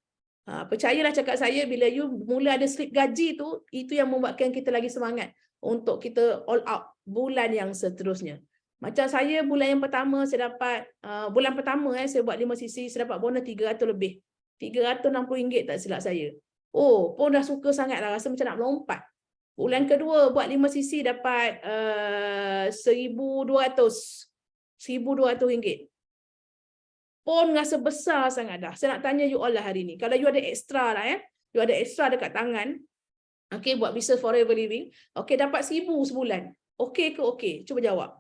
Percayalah cakap saya, bila you mula ada slip gaji tu, itu yang membuatkan kita lagi semangat untuk kita all out bulan yang seterusnya. Macam saya bulan yang pertama saya dapat, bulan pertama saya buat 5 sisi, saya dapat bonus 300 lebih. RM360 tak silap saya. Oh, pun dah suka sangat lah, rasa macam nak melompat. Bulan kedua buat 5 sisi dapat RM1,200. Pun rasa besar sangat dah. Saya nak tanya you all lah hari ni. Kalau you ada extra lah you ada extra dekat tangan, okay, buat business forever living, okay, dapat 1,000 sebulan. Okay ke okay? Cuba jawab.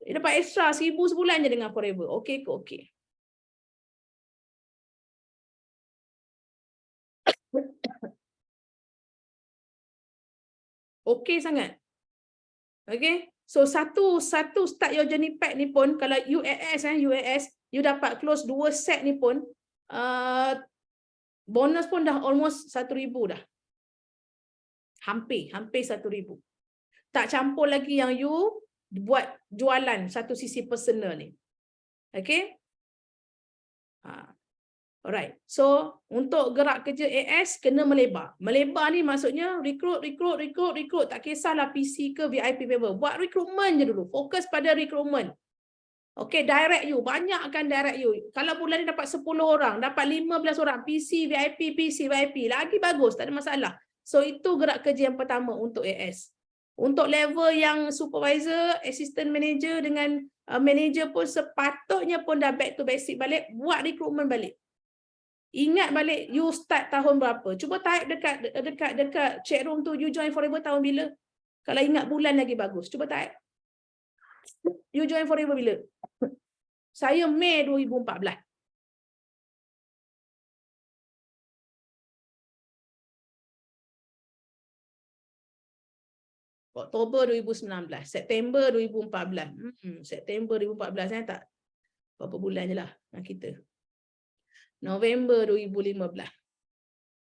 Dapat extra 1,000 sebulan je dengan forever. Okay ke okay? Okay sangat. Okay. So satu start your journey pack ni pun, kalau UAS you dapat close 2 set ni pun, bonus pun dah almost 1,000 dah. Hampir 1,000. Tak campur lagi yang you buat jualan satu sisi personal ni. Okay. Alright. So untuk gerak kerja AS kena melebar. Melebar ni maksudnya recruit. Tak kisahlah PC ke VIP member. Buat recruitment je dulu. Fokus pada recruitment. Okay, direct you. Banyak akan direct you. Kalau bulan ni dapat 10 orang, dapat 15 orang. PC VIP. Lagi bagus. Tak ada masalah. So itu gerak kerja yang pertama untuk AS. Untuk level yang supervisor, assistant manager dengan manager pun sepatutnya pun dah back to basic balik. Buat recruitment balik. Ingat balik you start tahun berapa. Cuba type dekat chat room tu, you join forever tahun bila. Kalau ingat bulan lagi bagus. Cuba type. You join forever bila? Saya Mei 2014. Oktober 2019. September 2014. September 2014 tak. Berapa bulan je lah dengan kita. November 2015.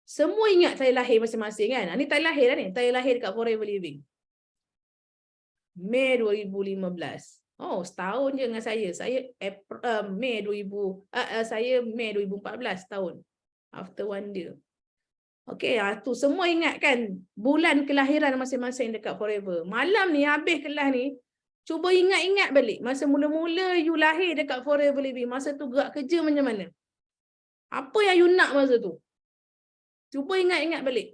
Semua ingat tarikh lahir masing-masing kan? Ni tarikh lahir lah ni. Tarikh lahir dekat Forever Living. Mei 2015. Oh, setahun je dengan saya. Saya Mei 2014 tahun. After 1 year. Okay, tu semua ingat kan bulan kelahiran masing-masing dekat Forever. Malam ni habis kelas ni, cuba ingat-ingat balik masa mula-mula you lahir dekat Forever Living. Masa tu gerak kerja macam mana? Apa yang you nak masa tu? Cuba ingat-ingat balik.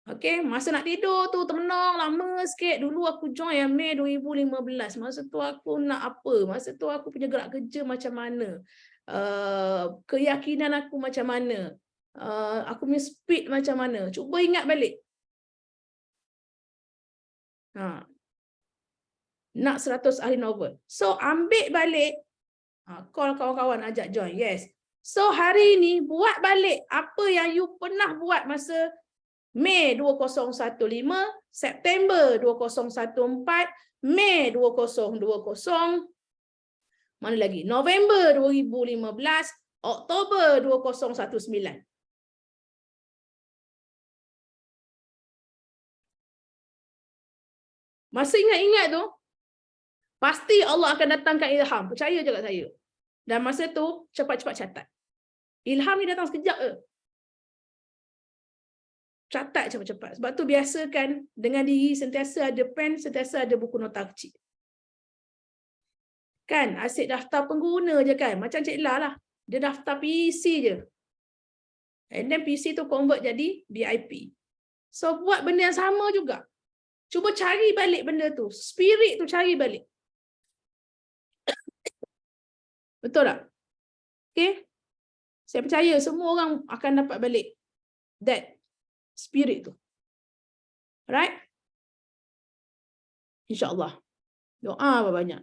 Okay, masa nak tidur tu termenung lama sikit. Dulu aku join yang Mei 2015. Masa tu aku nak apa? Masa tu aku punya gerak kerja macam mana? Keyakinan aku macam mana? Aku punya speed macam mana? Cuba ingat balik. Nak 100 ahli novel. So ambil balik. Call kawan-kawan ajak join. Yes. So hari ni buat balik apa yang you pernah buat masa Mei 2015, September 2014, Mei 2020, mana lagi? November 2015, Oktober 2019. Masa ingat-ingat tu, pasti Allah akan datangkan ilham. Percaya je kat saya. Dan masa tu, cepat-cepat catat. Ilham ni datang sekejap je. Catat cepat-cepat. Sebab tu biasakan dengan diri sentiasa ada pen, sentiasa ada buku nota kecil. Kan, asyik daftar pengguna je kan. Macam Cik La lah. Dia daftar PC je. And then PC tu convert jadi VIP. So buat benda yang sama juga. Cuba cari balik benda tu. Spirit tu cari balik. Betul tak? Okay? Saya percaya semua orang akan dapat balik that spirit tu. Right? InsyaAllah. Doa banyak.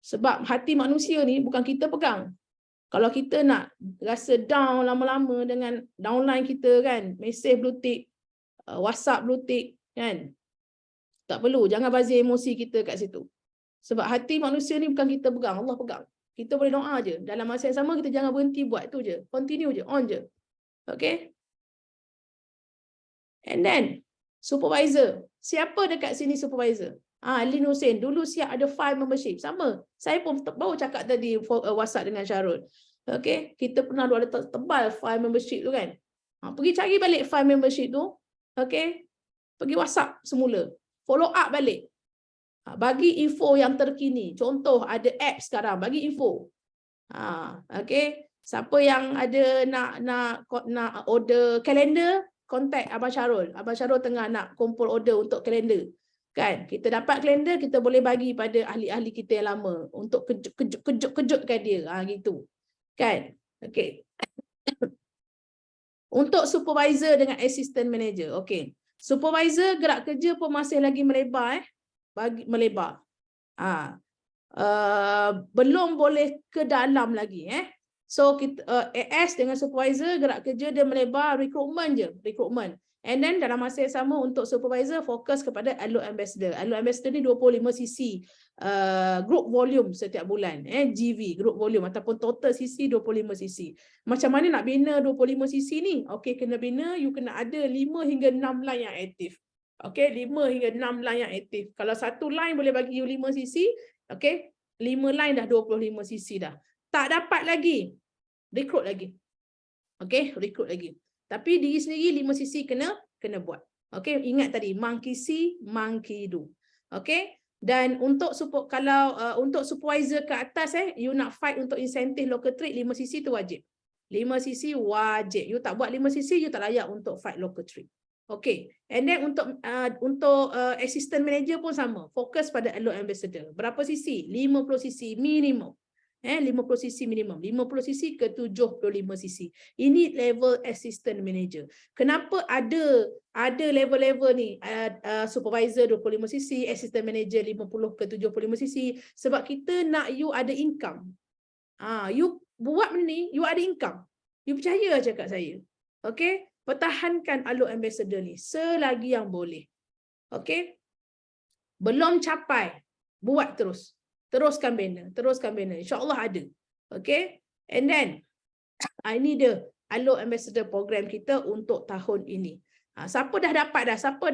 Sebab hati manusia ni bukan kita pegang. Kalau kita nak rasa down lama-lama dengan downline kita kan, mesej blue tick, WhatsApp blue tick kan, tak perlu, jangan bazir emosi kita kat situ. Sebab hati manusia ni bukan kita pegang, Allah pegang. Kita boleh doa je. Dalam masa yang sama kita jangan berhenti buat tu je. Continue je, on je. Okay? And then, supervisor. Siapa dekat sini supervisor? Lin Hussein. Dulu siap ada 5 membership. Sama. Saya pun baru cakap tadi WhatsApp dengan Syarul. Okay? Kita pernah ada tebal 5 membership tu kan. Pergi cari balik 5 membership tu. Okay? Pergi WhatsApp semula. Follow up balik. Bagi info yang terkini. Contoh ada app sekarang. Bagi info. Okay? Siapa yang ada nak order kalender, contact Abang Syarul. Abang Syarul tengah nak kumpul order untuk kalender. Kan? Kita dapat kalender, kita boleh bagi pada ahli-ahli kita yang lama untuk kejutkan dia. Gitu. Kan? Okay. Untuk supervisor dengan assistant manager. Okay. Supervisor gerak kerja pun masih lagi melebar. Melebar. Belum boleh ke dalam lagi. So kita AS dengan supervisor gerak kerja dia melebar, rekrutmen je, rekrutmen. And then dalam masa yang sama untuk supervisor fokus kepada Allo Ambassador. Allo Ambassador ni 25 cc group volume setiap bulan, GV group volume ataupun total cc 25 cc. Macam mana nak bina 25 cc ni? Okey, kena bina, you kena ada 5 hingga 6 line yang aktif. Okey, 5 hingga 6 line yang aktif. Kalau satu line boleh bagi you 5 cc, okey, 5 line dah 25 cc dah. Tak dapat lagi, rekrut lagi. Okey, rekrut lagi. Tapi diri sendiri 5 cc kena buat. Okey, ingat tadi monkey see, monkey do. Okey? Dan untuk kalau untuk supervisor ke atas you nak fight untuk insentif local trade 5 cc tu wajib. 5 cc wajib. You tak buat 5 cc you tak layak untuk fight local trade. Okey. And then untuk assistant manager pun sama. Fokus pada Allo Ambassador. Berapa cc? 50 cc minimum. 50 cc minimum, 50 cc ke 75 cc. Ini level assistant manager. Kenapa ada level-level ni? Supervisor 25 cc, assistant manager 50 ke 75 cc. Sebab kita nak you ada income. You buat benda ni, you ada income. You percaya cakap saya. Okay? Pertahankan Allo Ambassador ni selagi yang boleh. Okay? Belum capai, buat terus. Teruskan bina, teruskan bina. InsyaAllah ada. Okay. And then, ini dia Allo Ambassador program kita untuk tahun ini. Siapa dah dapat dah? Siapa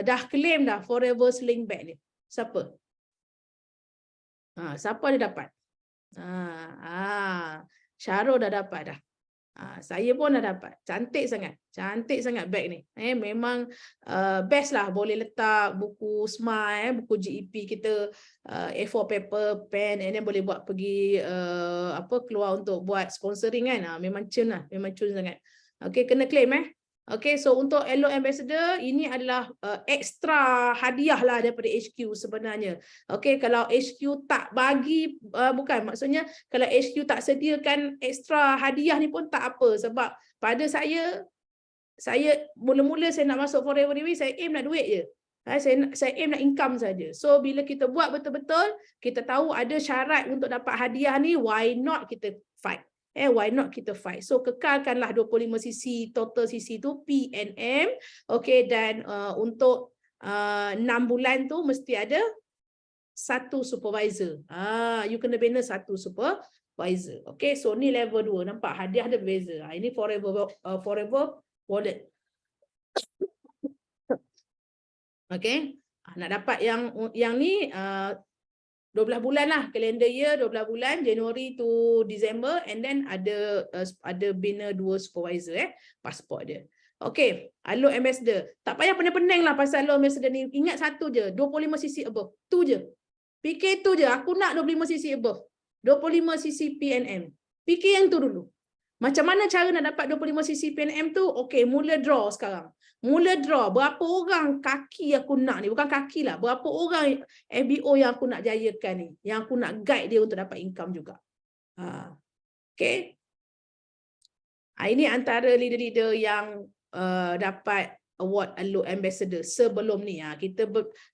dah claim dah Forever Sling Bag ni? Siapa? Siapa dah dapat? Syarul dah dapat dah. Saya pun dah dapat. Cantik sangat bag ni. Memang best lah. Boleh letak buku smart, buku GEP kita, A4 paper, pen, and then boleh buat pergi keluar untuk buat sponsoring kan. Memang cun lah, memang cun sangat. Okay, kena claim Okay, so untuk Allo Ambassador ini adalah ekstra hadiah lah daripada HQ sebenarnya. Okay, kalau HQ tak bagi, bukan maksudnya kalau HQ tak sediakan ekstra hadiah ni pun tak apa. Sebab pada saya mula-mula saya nak masuk Forever Living, saya aim nak duit je. Saya aim nak income saja. So bila kita buat betul-betul, kita tahu ada syarat untuk dapat hadiah ni, why not kita fight? Why not kita fight? So kekalkanlah 25 cc total cc tu PNM. Okay, dan untuk 6 bulan tu mesti ada satu supervisor. You kena bina satu supervisor. Okay, so ni level 2. Nampak hadiah ada beza. Ini forever wallet. Okay, nak dapat yang ni 12 bulan lah, kalender year 12 bulan, Januari to December, and then ada bina 2 supervisor pasport dia. Okay, Allo Ambassador. Tak payah pening-pening lah pasal Allo Ambassador ni. Ingat satu je, 25 cc above. Tu je. Fikir tu je, aku nak 25 cc above. 25 cc PNM. Fikir yang tu dulu. Macam mana cara nak dapat 25 cc PNM tu? Okay, mula draw sekarang. Mula draw. Berapa orang kaki aku nak ni? Bukan kaki lah. Berapa orang FBO yang aku nak jayakan ni? Yang aku nak guide dia untuk dapat income juga. Okay. Ini antara leader-leader yang dapat award Alok Ambassador sebelum ni. Kita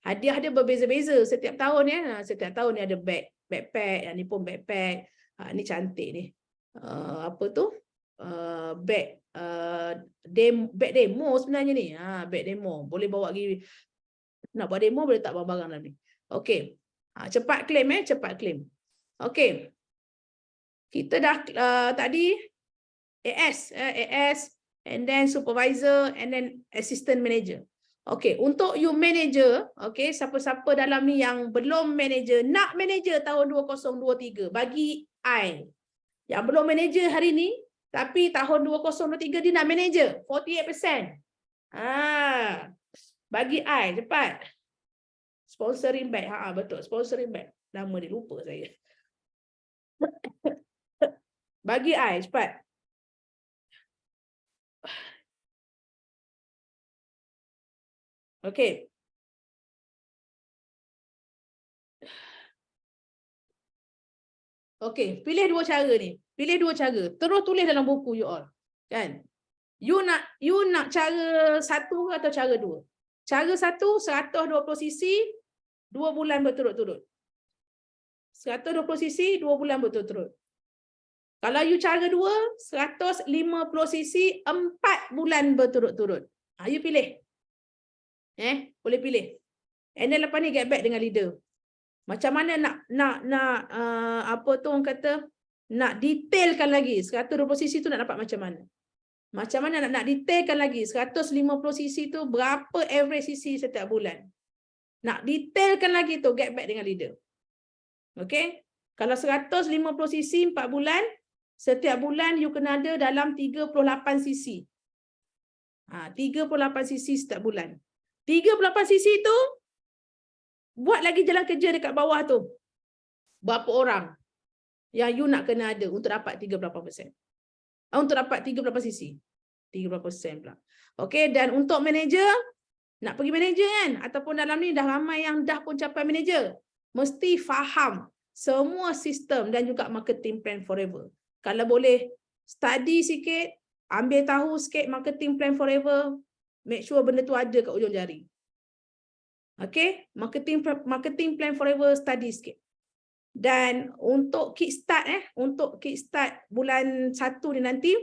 hadiah dia berbeza-beza setiap tahun ya. Setiap tahun ni ada backpack, yang ni pun backpack. Ni cantik ni. Apa tu? Bag demo sebenarnya ni. Bag demo. Boleh bawa pergi. Nak buat demo boleh tak bawa barang dalam ni. Okey. Cepat claim cepat claim. Okey. Kita dah tadi AS, and then supervisor, and then assistant manager. Okay, untuk you manager, okay, siapa-siapa dalam ni yang belum manager, nak manager tahun 2023, bagi I. Yang belum manager hari ni, tapi tahun 2023 dia nak manager, 48%. Bagi I, cepat. Sponsoring back, betul, sponsoring back. Nama dia lupa saya. Bagi I, cepat. Okey. Okey, pilih dua cara ni. Pilih dua cara. Terus tulis dalam buku you all. Kan? You nak cara satu atau cara dua? Cara satu 120 cc 2 bulan berturut-turut. 120 cc 2 bulan berturut-turut. Kalau you cara dua 150 cc 4 bulan berturut-turut. You pilih. Boleh pilih. And then lepas ni get back dengan leader. Macam mana nak apa tu orang kata, nak detailkan lagi 120 cc tu nak dapat macam mana? Macam mana nak detailkan lagi 150 cc tu berapa average cc setiap bulan? Nak detailkan lagi tu get back dengan leader. Okey? Kalau 150 cc 4 bulan, setiap bulan you kena ada dalam 38 cc. 38 cc setiap bulan. 38 cc tu buat lagi jalan kerja dekat bawah tu. Berapa orang yang you nak kena ada untuk dapat 38%. Untuk dapat 38 cc. 38% pula. Okey, dan untuk manager, nak pergi manager kan? Ataupun dalam ni dah ramai yang dah pun capai manager. Mesti faham semua sistem dan juga marketing plan forever. Kalau boleh study sikit, ambil tahu sikit marketing plan forever, make sure benda tu ada kat ujung jari. Okay, marketing plan forever, study sikit. Dan untuk kickstart untuk kickstart bulan 1 ni nanti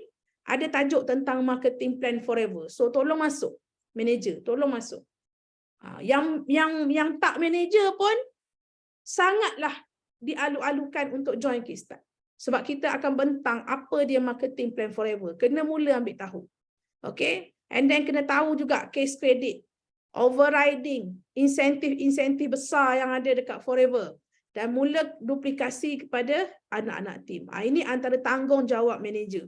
ada tajuk tentang marketing plan forever. So tolong masuk manager, tolong masuk. Yang tak manager pun sangatlah dialu-alukan untuk join kickstart. Sebab kita akan bentang apa dia marketing plan forever. Kena mula ambil tahu. Okay, and then kena tahu juga case credit, overriding, insentif besar yang ada dekat forever, dan mula duplikasi kepada anak-anak tim. Ini antara tanggungjawab manager.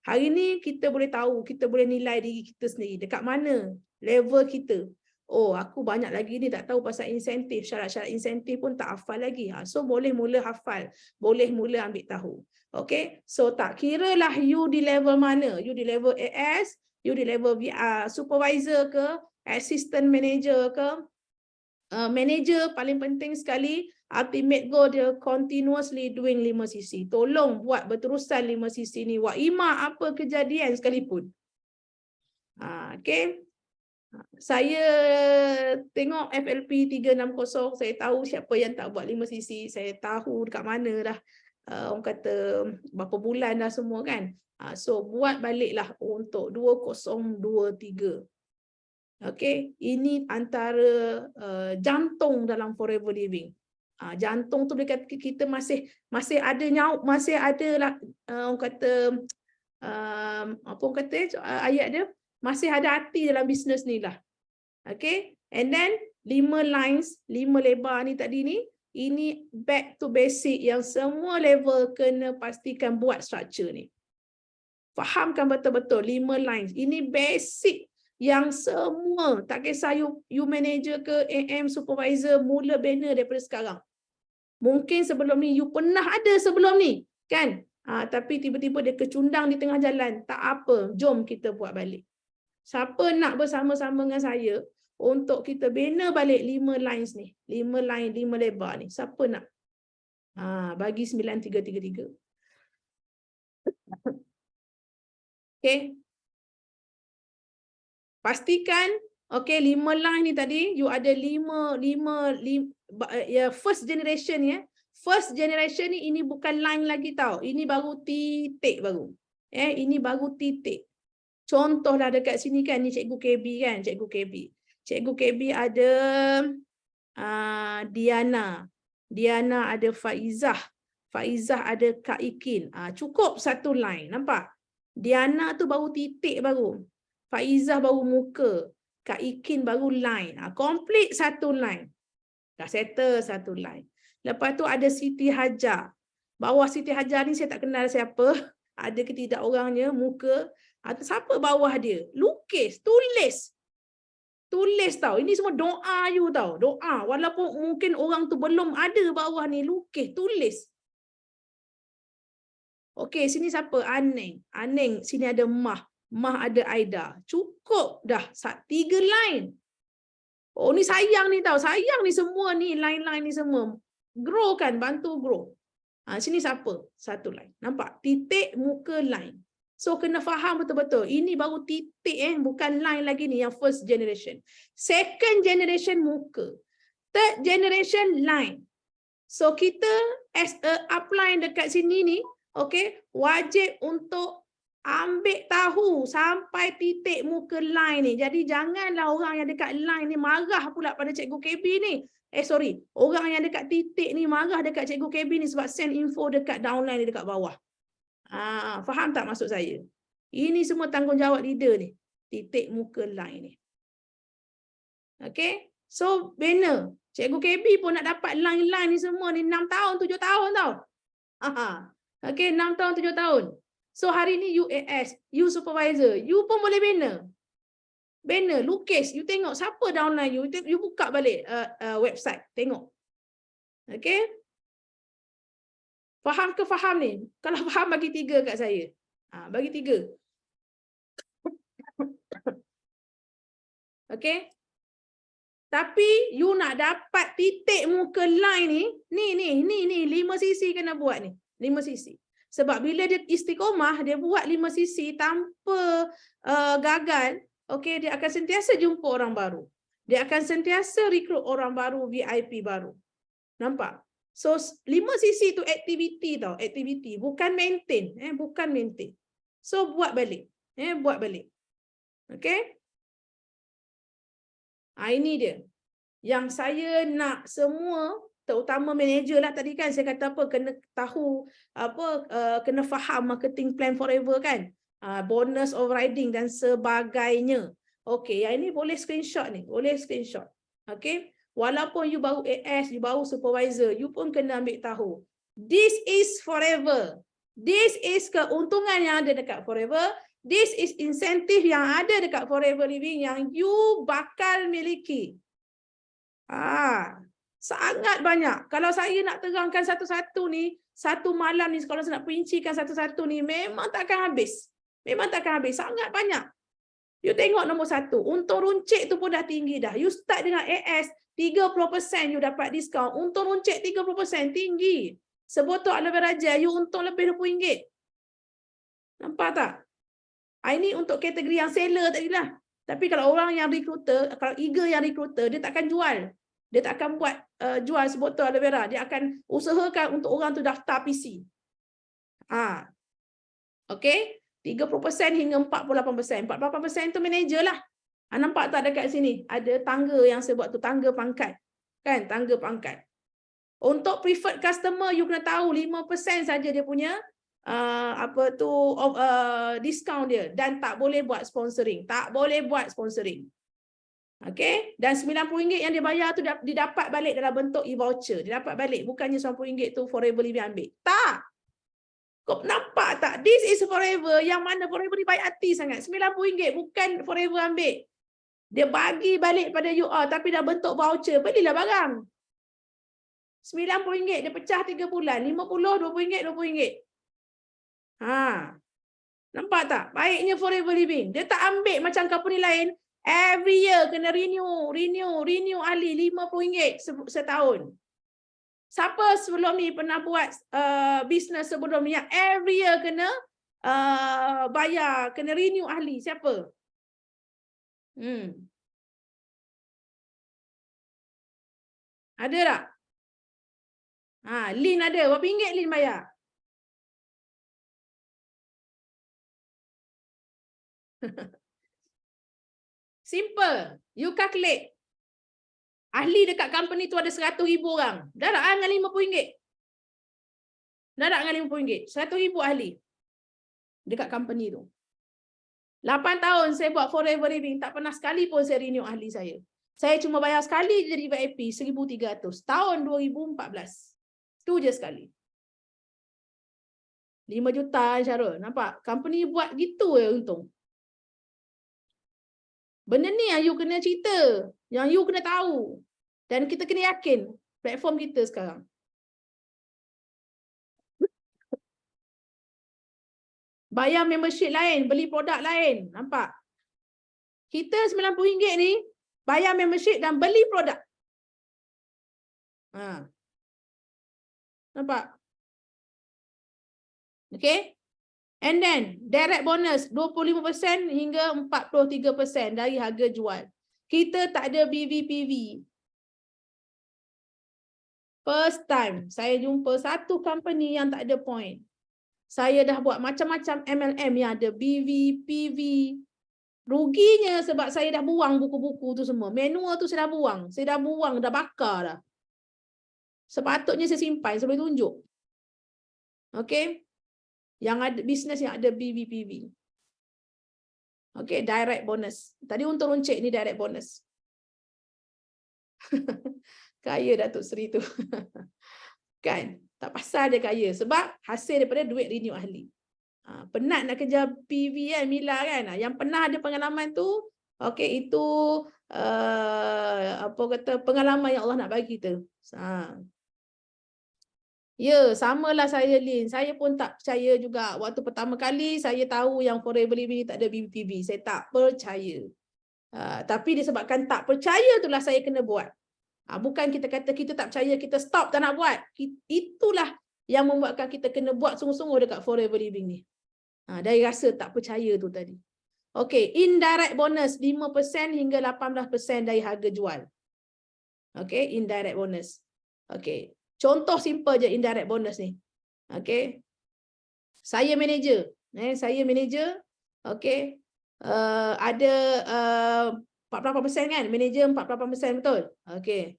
Hari ni kita boleh tahu, kita boleh nilai diri kita sendiri. Dekat mana level kita. Oh, aku banyak lagi ni tak tahu pasal insentif. Syarat-syarat insentif pun tak hafal lagi. So, boleh mula hafal. Boleh mula ambil tahu. Okay? So, tak kira lah you di level mana. You di level AS, you di level supervisor ke, assistant manager ke, manager paling penting sekali, ultimate goal dia continuously doing 5cc. Tolong buat berterusan 5cc ni. Wak Ima apa kejadian sekalipun. Okay. Saya tengok FLP 360, saya tahu siapa yang tak buat 5cc. Saya tahu dekat mana dah, orang kata berapa bulan dah semua kan. So buat baliklah untuk 2023. Okay, ini antara jantung dalam forever living. Jantung tu dekat kita masih ada nyaut, masih ada lah, orang kata apa orang kata ayat dia, masih ada hati dalam bisnes ni lah. Okay, and then 5 lines, 5 lebar ni tadi ni, ini back to basic yang semua level kena pastikan buat structure ni. Fahamkan betul-betul 5 lines. Ini basic yang semua, tak kisah you manager ke, AM, supervisor, mula banner daripada sekarang. Mungkin sebelum ni, you pernah ada sebelum ni, kan? Tapi tiba-tiba dia kecundang di tengah jalan. Tak apa, jom kita buat balik. Siapa nak bersama-sama dengan saya untuk kita bina balik 5 lines ni, 5 line, 5 lebar ni? Siapa nak? Bagi 9333. Okay. Pastikan, okay, 5 line ni tadi, you ada 5 first generation ya. First generation ni ini bukan line lagi tau. Ini baru titik baru. Ini baru titik. Contohlah dekat sini kan, ni Cikgu KB kan, Cikgu KB. Cikgu KB ada Diana. Diana ada Faizah. Faizah ada Kak Ikin. Cukup satu line, nampak? Diana tu baru titik baru. Faizah baru muka. Kak Ikin baru line. Complete satu line. Dah settle satu line. Lepas tu ada Siti Hajar. Bawah Siti Hajar ni saya tak kenal siapa. Ada ke tidak orangnya, muka. Siapa bawah dia? Lukis, tulis. Tulis tau. Ini semua doa you tau. Doa. Walaupun mungkin orang tu belum ada bawah ni, lukis, tulis. Okey, sini siapa? Aneng. Aneng, sini ada Mah. Mah ada Aida. Cukup dah. 3 line. Oh, ni sayang ni tau. Sayang ni semua ni, line-line ni semua. Grow kan, bantu grow. Sini siapa? Satu line. Nampak? Titik, muka, line. So, kena faham betul-betul. Ini baru titik bukan line lagi ni yang first generation. Second generation, muka. Third generation, line. So, kita as a upline dekat sini ni, okay, wajib untuk ambil tahu sampai titik muka line ni. Jadi janganlah orang yang dekat line ni marah pula pada Cikgu KB ni. Orang yang dekat titik ni marah dekat Cikgu KB ni sebab send info dekat downline ni dekat bawah. Faham tak maksud saya? Ini semua tanggungjawab leader ni. Titik muka line ni. Okay. So, banner. Cikgu KB pun nak dapat line-line ni semua ni 6 tahun, 7 tahun tau. Okay, 6 tahun, 7 tahun. So, hari ni you AS, you supervisor, you pun boleh banner. Banner, lukis, you tengok siapa downline you, you buka balik website, tengok. Okay. Faham ke faham ni? Kalau faham, bagi 3 kat saya. Bagi 3. Okay. Tapi you nak dapat titik muka line ni 5 sisi kena buat ni. 5 sisi. Sebab bila dia istiqomah, dia buat 5 sisi tanpa gagal, okay, dia akan sentiasa jumpa orang baru. Dia akan sentiasa rekrut orang baru, VIP baru. Nampak? So, 5 sisi tu aktiviti tau, aktiviti. Bukan maintain. Bukan maintain. So, buat balik. Buat balik. Okay? Ini dia. Yang saya nak semua, terutama manager lah tadi kan, saya kata apa, kena tahu, kena faham marketing plan forever kan. Bonus overriding dan sebagainya. Okay, yang ini boleh screenshot ni. Boleh screenshot. Okay. Walaupun you baru AS, you baru supervisor, you pun kena ambil tahu. This is forever. This is keuntungan yang ada dekat forever. This is insentif yang ada dekat Forever Living yang you bakal miliki. Sangat banyak. Kalau saya nak terangkan satu-satu ni, satu malam ni, kalau saya nak perincikan satu-satu ni, memang takkan habis. Memang takkan habis. Sangat banyak. You tengok nombor 1. Untung runcit tu pun dah tinggi dah. You start dengan AS, 30% you dapat diskaun. Untung runcit 30% tinggi. Sebotol aloe vera gel, you untung lebih RM20. Nampak tak? Ini untuk kategori yang seller tadi lah. Tapi kalau orang yang recruiter, kalau eager yang recruiter, dia takkan jual. Dia tak akan buat jual sebotol aloe vera. Dia akan usahakan untuk orang tu daftar PC. Okay. 30% hingga 48%. 48% tu manager lah. Nampak tak dekat sini? Ada tangga yang saya buat tu, tangga pangkat. Kan? Tangga pangkat. Untuk preferred customer, you kena tahu 5% saja dia punya diskaun dia. Dan tak boleh buat sponsoring. Tak boleh buat sponsoring. Okay? Dan RM90 yang dia bayar tu didapat balik dalam bentuk e-voucher. Dia dapat balik. Bukannya RM90 tu Forever Living ambil. Tak! Kau nampak tak? This is Forever. Yang mana Forever ni baik hati sangat. RM90 bukan Forever ambil. Dia bagi balik pada you all. Tapi dah bentuk voucher. Belilah barang. RM90 dia pecah 3 bulan. RM50, RM20, RM20. Nampak tak? Baiknya Forever Living. Dia tak ambil macam company lain. Every year kena renew ahli RM50 setahun. Siapa sebelum ni pernah buat bisnes sebelum ni yang every year kena bayar, kena renew ahli. Siapa? Ada tak? Lin ada. Berapa ringgit Lin bayar? Simple. You calculate. Ahli dekat company tu ada 100,000 orang. Dah tak dengan RM50? Dah tak dengan RM50? 100,000 ahli dekat company tu. 8 tahun saya buat Forever Living, tak pernah sekali pun saya renew ahli saya. Saya cuma bayar sekali jadi VIP, 1,300. Tahun 2014. Tu je sekali. 5 juta Syarul. Nampak? Company buat gitu ya untung. Benda ni yang you kena cerita. Yang you kena tahu. Dan kita kena yakin platform kita sekarang. Bayar membership lain, beli produk lain. Nampak? Kita RM90 ni, bayar membership dan beli produk. Nampak? Okay? And then, direct bonus 25% hingga 43% dari harga jual. Kita tak ada BVPV. First time, saya jumpa satu company yang tak ada point. Saya dah buat macam-macam MLM yang ada BVPV. Ruginya sebab saya dah buang buku-buku tu semua. Manual tu saya dah buang. Saya dah buang, dah bakar dah. Sepatutnya saya simpan, saya boleh tunjuk. Okay? Yang ada bisnes yang ada BVPV. Okay, direct bonus. Tadi untuk runcit ni direct bonus. Kaya Datuk Seri tu. Kan? Tak pasal dia kaya. Sebab hasil daripada duit renew ahli. Penat nak kerja PV kan, Mila kan. Yang pernah ada pengalaman tu, okay, itu apa kata pengalaman yang Allah nak bagi kita. Ya, samalah saya Lin. Saya pun tak percaya juga. Waktu pertama kali saya tahu yang Forever Living tak ada BVPV. Saya tak percaya. Tapi disebabkan tak percaya itulah saya kena buat. Bukan kita kata kita tak percaya, kita stop tak nak buat. Itulah yang membuatkan kita kena buat sungguh-sungguh dekat Forever Living ni. Dari rasa tak percaya tu tadi. Okay, indirect bonus 5% hingga 18% dari harga jual. Okay, indirect bonus. Okay. Contoh simple je indirect bonus ni. Okay. Saya manager. Saya manager. Okay. Ada 48% kan? Manager 48%, betul? Okay.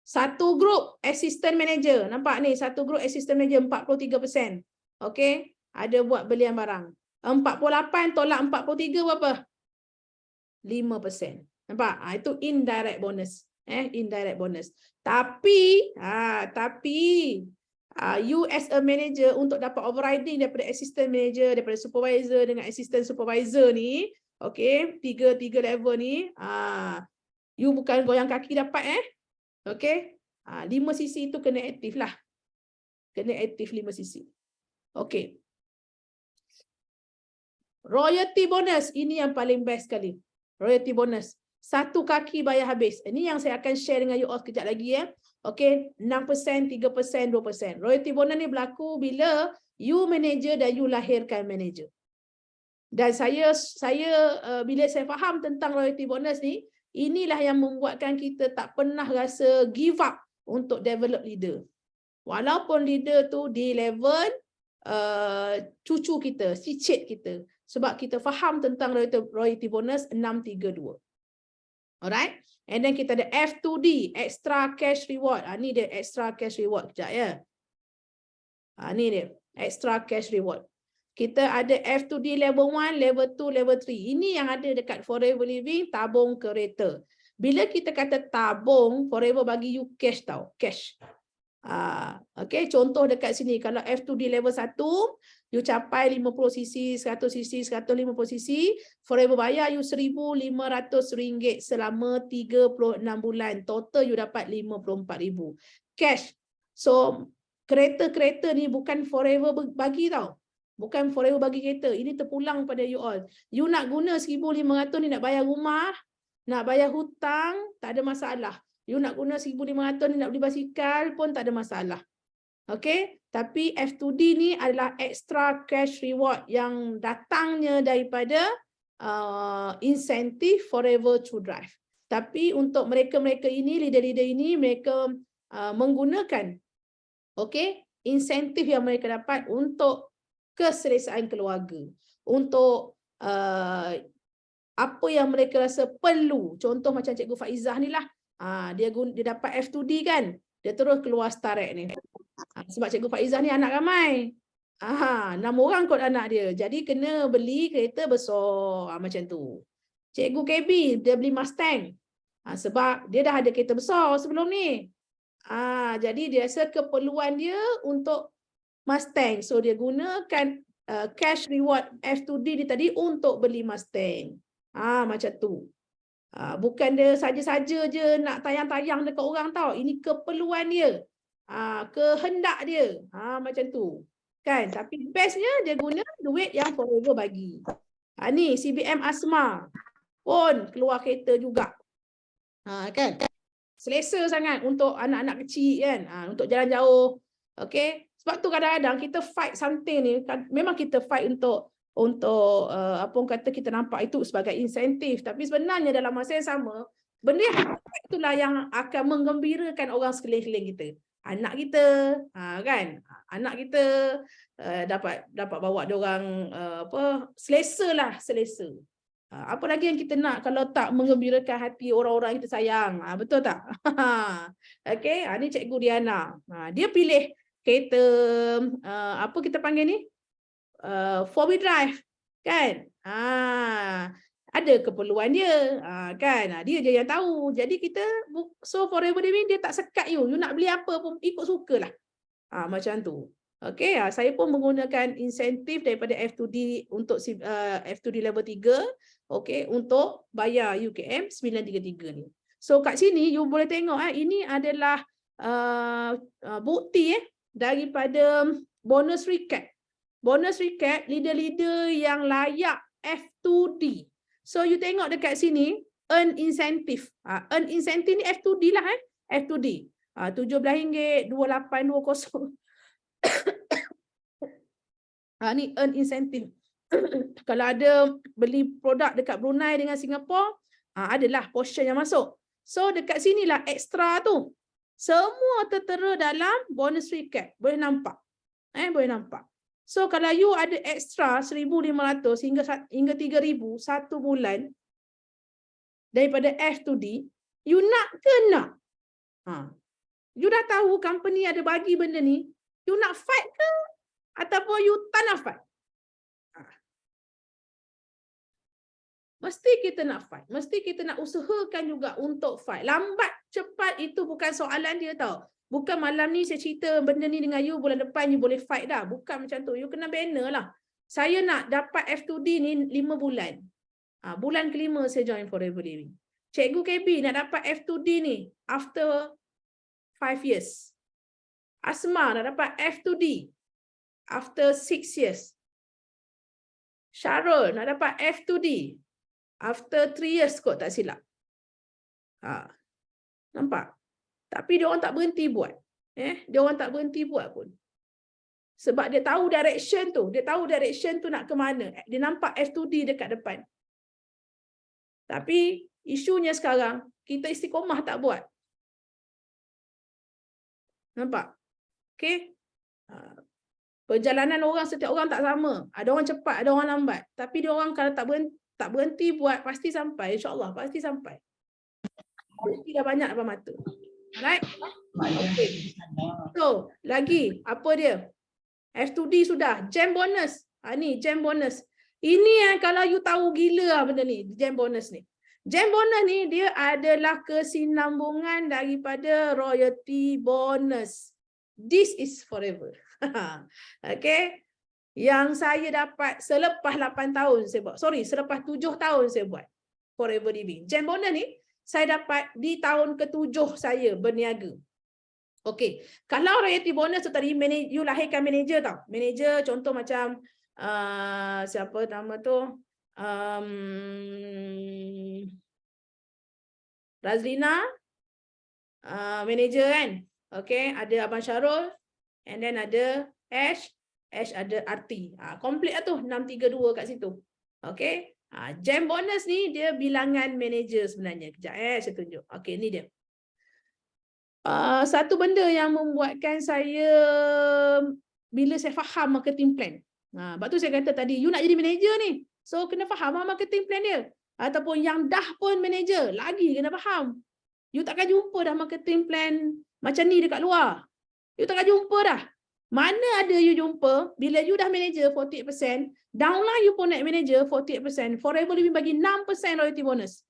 Satu grup assistant manager. Nampak ni? Satu grup assistant manager 43%. Okay. Ada buat belian barang. 48 tolak 43 berapa? 5%. Nampak? Itu indirect bonus. Indirect bonus. Tapi you as a manager untuk dapat overriding daripada assistant manager, daripada supervisor dengan assistant supervisor ni, okay, tiga level ni, you bukan goyang kaki dapat okay, 5 sisi tu kena aktif lah, kena aktif 5 sisi. Okay, royalty bonus ini yang paling best sekali. Royalty bonus 1 kaki bayar habis. Ini yang saya akan share dengan you all sekejap lagi ya. Okey, 6%, 3%, 2%. Royalty bonus ni berlaku bila you manager dan you lahirkan manager. Dan saya bila saya faham tentang royalty bonus ni, inilah yang membuatkan kita tak pernah rasa give up untuk develop leader. Walaupun leader tu di level cucu kita, cicit kita. Sebab kita faham tentang royalty bonus 632. Alright, and then kita ada F2D, extra cash reward. Ni dia extra cash reward kejap ya. Ni dia extra cash reward. Kita ada F2D level 1, level 2, level 3. Ini yang ada dekat Forever Living tabung kereta. Bila kita kata tabung, Forever bagi you cash tau, cash. Okay, contoh dekat sini kalau F2D level 1 you capai 50 cc, 100 cc, 150 cc, Forever bayar you RM1,500 selama 36 bulan. Total you dapat RM54,000 cash. So kereta-kereta ni bukan Forever bagi tau. Bukan Forever bagi kereta. Ini terpulang pada you all. You nak guna RM1,500 ni nak bayar rumah, nak bayar hutang, tak ada masalah. You nak guna RM1,500 ni nak beli basikal pun tak ada masalah. Okay, tapi F2D ni adalah extra cash reward yang datangnya daripada insentif Forever to Drive. Tapi untuk mereka-mereka ini, leader-leader ini, mereka menggunakan insentif yang mereka dapat untuk keselesaan keluarga, untuk apa yang mereka rasa perlu. Contoh macam Cikgu Faizah ni lah, dia dapat F2D kan, dia terus keluar Starek ni. Sebab Cikgu Faizah ni anak ramai. 6 orang kot anak dia. Jadi kena beli kereta besar macam tu. Cikgu KB dia beli Mustang. Sebab dia dah ada kereta besar sebelum ni. Jadi dia rasa keperluan dia untuk Mustang. So dia gunakan cash reward F2D dia tadi untuk beli Mustang. Macam tu. Bukan dia saja-saja je nak tayang-tayang dekat orang tau. Ini keperluan dia. Kehendak dia. Macam tu. Kan? Tapi bestnya dia guna duit yang Forever bagi. Ni CBM Asma pun keluar kereta juga. Kan? Selesa sangat untuk anak-anak kecil kan. Untuk jalan jauh. Okay? Sebab tu kadang-kadang kita fight something ni, memang kita fight untuk apa orang kata kita nampak itu sebagai insentif, tapi sebenarnya dalam masa yang sama, benda yang kita fight itulah yang akan menggembirakan orang sekeliling kita. Anak kita, kan? Anak kita dapat bawa dia orang selesa lah, selesa. Apa lagi yang kita nak kalau tak menggembirakan hati orang-orang yang kita sayang? Betul tak? Okay, ni Cikgu Diana. Dia pilih kereta apa kita panggil ni? 4-wheel drive, kan? Ada keperluan dia, kan? Dia je yang tahu. Jadi kita, so Forever Living dia tak sekat you nak beli apa pun ikut sukalah. Macam tu. Okay, saya pun menggunakan insentif daripada F2D untuk F2D level 3, okay, untuk bayar UKM 933 ni. So kat sini you boleh tengok ini adalah bukti daripada bonus recap. Bonus recap leader-leader yang layak F2D. So you tengok dekat sini earn incentive. Earn incentive ni F2D lah F2D. RM17.2820. Ni earn incentive. Kalau ada beli produk dekat Brunei dengan Singapura, adalah portion yang masuk. So dekat sinilah ekstra tu. Semua tertera dalam bonus recap. Boleh nampak. Boleh nampak. So kalau you ada ekstra 1,500 hingga 3,000 satu bulan daripada F2D, you nak ke nak? You dah tahu company ada bagi benda ni, you nak fight ke? Ataupun you tak nak fight? Mesti kita nak fight. Mesti kita nak usahakan juga untuk fight. Lambat, cepat itu bukan soalan dia tau. Bukan malam ni saya cerita benda ni dengan you, bulan depan you boleh fight dah. Bukan macam tu. You kena banner lah. Saya nak dapat F2D ni 5 bulan. Bulan kelima saya join Forever Living. Cikgu KB nak dapat F2D ni after 5 years. Asma nak dapat F2D after 6 years. Syarul nak dapat F2D after 3 years kot tak silap. Nampak? Tapi dia orang tak berhenti buat. Dia orang tak berhenti buat pun. Sebab dia tahu direction tu. Dia tahu direction tu nak ke mana. Dia nampak F2D dekat depan. Tapi isunya sekarang, kita istiqomah tak buat. Nampak? Okay? Perjalanan orang, setiap orang tak sama. Ada orang cepat, ada orang lambat. Tapi dia orang kalau tak berhenti buat, pasti sampai. InsyaAllah, pasti sampai. Bukti dah banyak depan mata. Alright? Okay. So, lagi, apa dia? F2D sudah. Jam bonus. Ni, jam bonus. Ini kalau you tahu gila benda ni, jam bonus ni. Jam bonus ni, dia adalah kesinambungan daripada royalty bonus. This is forever. Okay? Yang saya dapat selepas 8 tahun saya buat. Sorry, selepas 7 tahun saya buat Forever Living. Jam bonus ni, saya dapat di tahun ke-7 saya berniaga. Okey, kalau royalty bonus tu tadi, you lahirkan manager tau. Manager contoh macam, siapa nama tu? Razlina, manager kan? Okey, ada Abang Syarul, and then ada H ada RT. Complete lah tu 632 kat situ. Okay. Jam bonus ni dia bilangan manager sebenarnya. Kejap saya tunjuk. Okay, ni dia. Satu benda yang membuatkan saya bila saya faham marketing plan. Sebab tu saya kata tadi, you nak jadi manager ni. So kena faham marketing plan dia. Ataupun yang dah pun manager, lagi kena faham. You takkan jumpa dah marketing plan macam ni dekat luar. You takkan jumpa dah. Mana ada you jumpa, bila you dah manager 48%, downline you pun naik manager 48%, Forever Living bagi 6% loyalty bonus.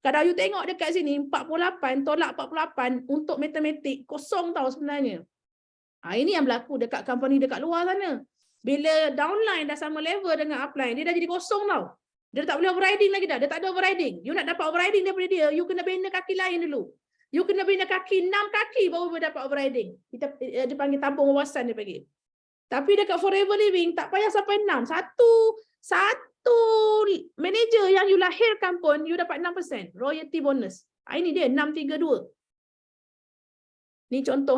Kalau you tengok dekat sini, 48 tolak 48 untuk matematik, kosong tau sebenarnya. Ini yang berlaku dekat company dekat luar sana. Bila downline dah sama level dengan upline, dia dah jadi kosong tau. Dia tak boleh overriding lagi dah. Dia tak ada overriding. You nak dapat overriding daripada dia, you kena bina kaki lain dulu. You kena bina kaki 6 kaki baru boleh dapat overriding. Dia panggil tabung wawasan dia panggil. Tapi dekat Forever Living tak payah sampai 6. Satu manager yang you lahirkan pun you dapat 6% royalty bonus. Ini dia 632. Ni contoh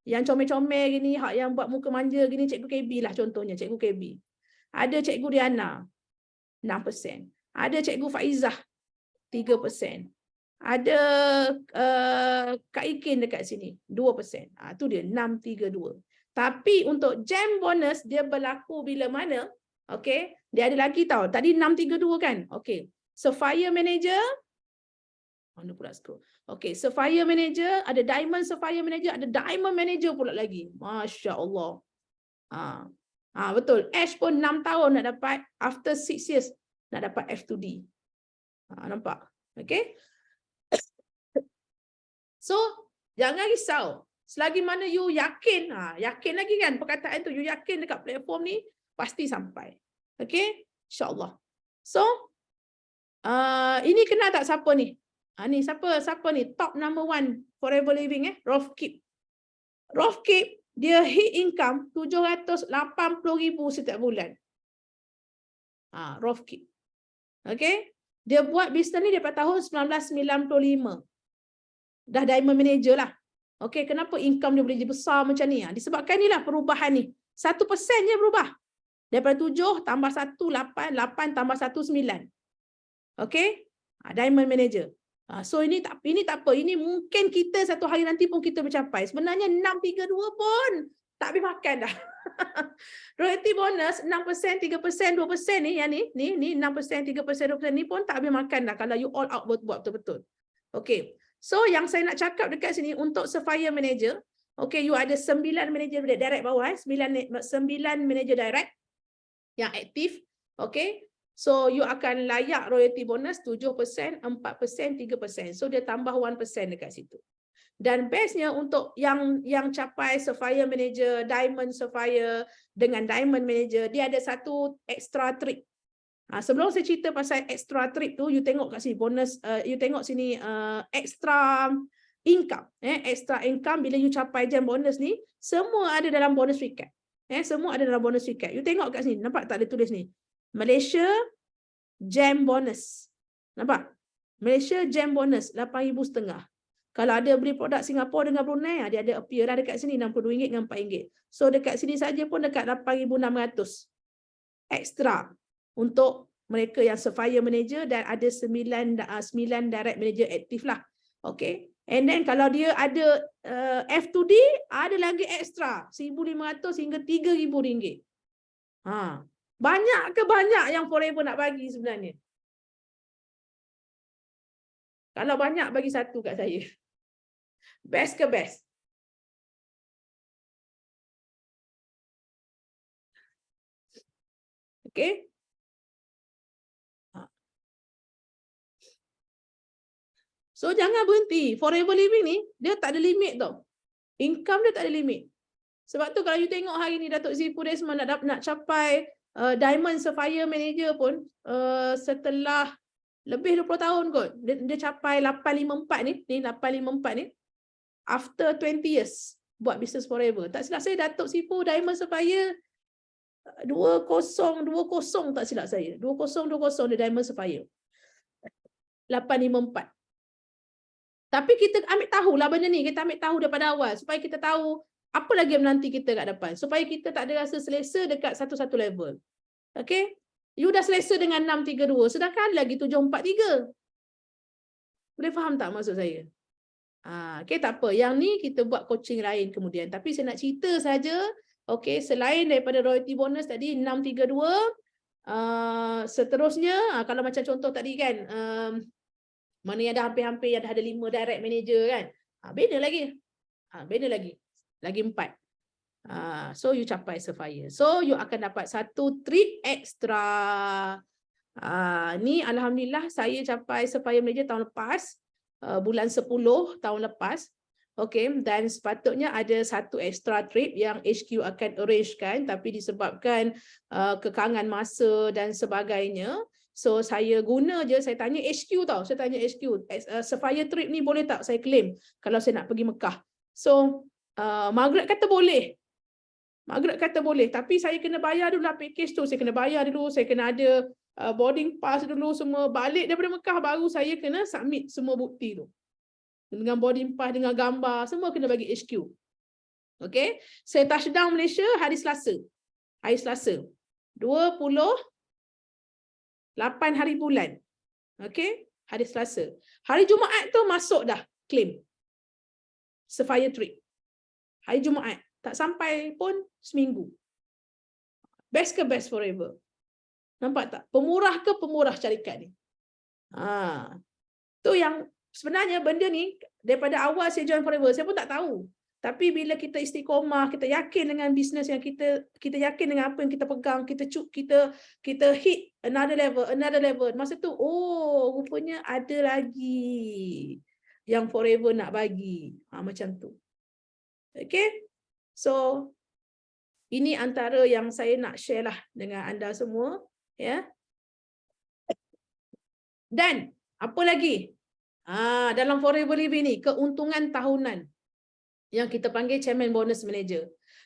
yang comel-comel gini, hak yang buat muka manja gini, Cikgu KB lah contohnya, Cikgu KB. Ada Cikgu Diana 6%. Ada Cikgu Faizah 3%. Ada Kak Ikin dekat sini 2%. Tu dia 632. Tapi untuk jam bonus dia berlaku bila mana? Okey, dia ada lagi tau. Tadi 632 kan? Okey. Sapphire Manager. Mana pula scroll. Okey, Sapphire Manager, ada Diamond Sapphire Manager, ada Diamond Manager pula lagi. Masya-Allah. Betul. Ash pun 6 tahun nak dapat, after 6 years nak dapat F2D. Nampak? Okey. So, jangan risau. Selagi mana you yakin, yakin lagi kan perkataan tu, you yakin dekat platform ni, pasti sampai. Okay? InsyaAllah. So, ini kenal tak siapa ni? Ni siapa ni? Top number 1 Forever Living Rolf Kip. Rolf Kip, dia hit income 780,000 setiap bulan. Rolf Kip. Okay? Dia buat bisnes ni daripada tahun 1995. Dah diamond manager lah. Okey, kenapa income dia boleh jadi besar macam ni? Disebabkan inilah perubahan ni. 1% je berubah. Daripada 7 tambah 1, 8, 8 tambah 1, 9. Okey? Diamond manager. So ini tak apa. Ini mungkin kita satu hari nanti pun kita mencapai. Sebenarnya 632 pun tak habis makan dah. Royalty bonus 6%, 3%, 2% ni, yang ni 6%, 3%, 2% ni pun tak habis makan dah kalau you all out buat betul-betul. Okey. So yang saya nak cakap dekat sini untuk Sapphire Manager, okay, you ada 9 manager direct bawah, 9 manager direct yang aktif, okay. So you akan layak royalty bonus 7%, 4%, 3%. So dia tambah 1% dekat situ. Dan bestnya untuk yang capai Sapphire Manager, Diamond Sapphire dengan Diamond Manager, dia ada satu extra trick. Sebelum saya cerita pasal extra trip tu, you tengok kat sini bonus, you tengok sini extra income. Extra income bila you capai jam bonus ni, semua ada dalam bonus recap. Semua ada dalam bonus recap. You tengok kat sini, nampak tak ada tulis ni? Malaysia jam bonus. Nampak? Malaysia jam bonus 8,500. Kalau ada beli produk Singapura dengan Brunei, dia ada appear lah dekat sini RM62 dengan RM4. So dekat sini saja pun dekat 8,600. Extra untuk mereka yang Sapphire Manager dan ada 9 direct manager aktif lah. Okay. And then kalau dia ada F2D, ada lagi extra RM1,500 hingga RM3,000. Banyak ke banyak yang Forever nak bagi sebenarnya? Kalau banyak, bagi satu kat saya. Best ke best? Okay. So jangan berhenti. Forever Living ni, dia tak ada limit tau. Income dia tak ada limit. Sebab tu kalau you tengok hari ni Datuk Seri Desmond nak capai Diamond Sapphire Manager pun setelah lebih 20 tahun kot. Dia capai 854 ni 854 ni. After 20 years buat business Forever. Tak silap saya Datuk Sipu Diamond Sapphire 2020 tak silap saya. 2020 dia Diamond Sapphire. 854. Tapi kita ambil tahulah benda ni, kita ambil tahu daripada awal supaya kita tahu Apa lagi yang menanti kita kat depan? Supaya kita tak ada rasa selesa dekat satu-satu level. Okay? You dah selesa dengan 632, sedangkan lagi 743. Boleh faham tak maksud saya? Okay, tak apa. Yang ni kita buat coaching lain kemudian. Tapi saya nak cerita saja. Okay, selain daripada royalty bonus tadi, 632, seterusnya, kalau macam contoh tadi kan, mana yang dah hampir-hampir, yang dah ada 5 direct manager kan. Beza lagi. Beza lagi. Lagi 4. So you capai Sapphire. So you akan dapat 1 trip extra. Ni alhamdulillah saya capai Sapphire Malaysia tahun lepas, bulan 10 tahun lepas. Okay, dan sepatutnya ada 1 extra trip yang HQ akan arrangekan, tapi disebabkan kekangan masa dan sebagainya. So saya guna je, saya tanya HQ tau, saya tanya HQ, Sapphire trip ni boleh tak saya claim kalau saya nak pergi Mekah. So Margaret kata boleh. Margaret kata boleh, tapi saya kena bayar dulu lah package tu, saya kena bayar dulu, saya kena ada boarding pass dulu semua. Balik daripada Mekah baru saya kena submit semua bukti tu. Dengan boarding pass, dengan gambar, semua kena bagi HQ. Okay, saya touchdown Malaysia hari Selasa. Hari Selasa. 28 hari bulan. Okay, hari Selasa. Hari Jumaat tu masuk dah claim Sapphire trip. Hari Jumaat. Tak sampai pun seminggu. Best ke best forever? Nampak tak? Pemurah ke pemurah syarikat ni? Tu yang sebenarnya benda ni daripada awal saya join Forever, saya pun tak tahu. Tapi bila kita istiqomah, kita yakin dengan bisnes yang kita yakin dengan apa yang kita pegang, kita hit another level. Masa tu, oh, rupanya ada lagi yang Forever nak bagi. Macam tu. Okay? So, ini antara yang saya nak share lah dengan anda semua. Ya. Dan, apa lagi? Dalam Forever Living ni, keuntungan tahunan yang kita panggil Chairman Bonus Manager.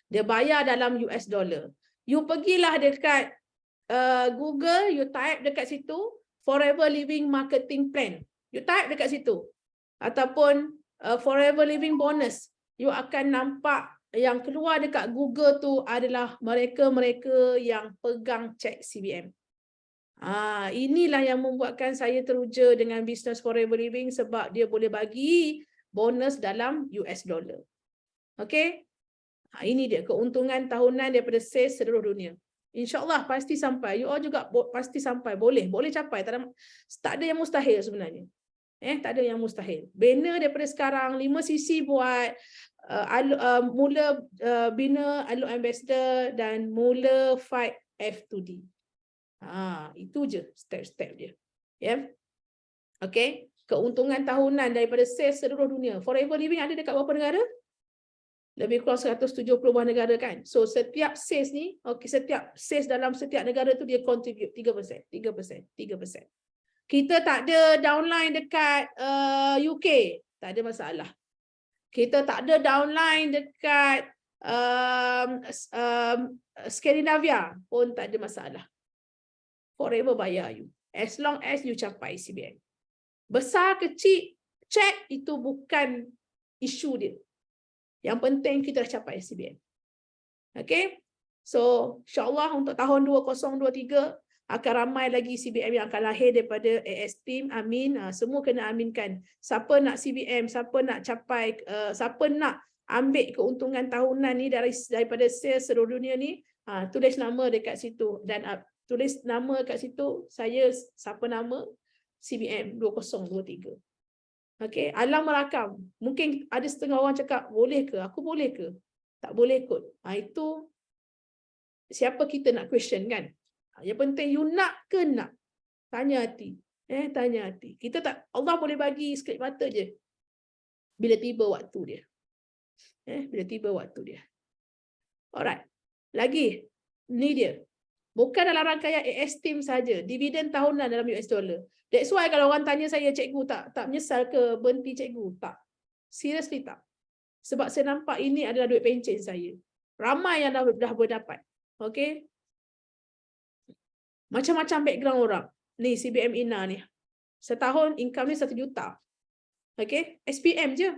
Dia bayar dalam US dollar. You pergilah dekat Google, you type dekat situ, Forever Living Marketing Plan. You type dekat situ. Ataupun Forever Living Bonus. You akan nampak yang keluar dekat Google tu adalah mereka-mereka yang pegang cek CBM. Inilah yang membuatkan saya teruja dengan bisnes Forever Living, sebab dia boleh bagi bonus dalam US dollar. Okay? Ini dia keuntungan tahunan daripada sales seluruh dunia. InsyaAllah pasti sampai. You all juga pasti sampai. Boleh capai. Tak ada yang mustahil sebenarnya. Tak ada yang mustahil. Banner daripada sekarang, 5 sisi buat mula bina Alok Ambassador dan mula fight F2D. Itu je step-step dia. Okay. Keuntungan tahunan daripada sales seluruh dunia. Forever Living ada dekat berapa negara? Lebih kurang 170 buah negara kan. So setiap sales ni, setiap sales dalam setiap negara tu dia contribute 3%. Kita tak ada downline dekat UK, tak ada masalah. Kita tak ada downline dekat Scandinavia pun tak ada masalah. Forever bayar you. As long as you capai CBM. Besar kecil, check itu bukan isu dia. Yang penting kita dah capai CBM. Okay? So, insyaAllah untuk tahun 2023 akan ramai lagi CBM yang akan lahir daripada AS Team. Amin. Semua kena aminkan. Siapa nak CBM, siapa nak capai, siapa nak ambil keuntungan tahunan ni daripada sales seluruh dunia ni, tulis nama dekat situ. Dan tulis nama kat situ, saya siapa nama CBM 2023. Okay, alam merakam. Mungkin ada setengah orang cakap, boleh ke? Aku boleh ke? Tak boleh kot. Itu siapa kita nak question kan? Yang penting you nak ke nak? Tanya hati. Tanya hati. Kita tak, Allah boleh bagi sekejap mata je. Bila tiba waktu dia. Bila tiba waktu dia. Alright. Lagi. Ni dia. Bukan dalam rangkaian AS Team saja. Dividen tahunan dalam US dollar. That's why kalau orang tanya saya, cikgu tak menyesal ke berhenti cikgu? Tak. Seriously tak. Sebab saya nampak ini adalah duit pencen saya. Ramai yang dah berdapat. Okay. Macam-macam background orang. Ni CBM Ina ni. Setahun income ni 1 juta. Okay. SPM je.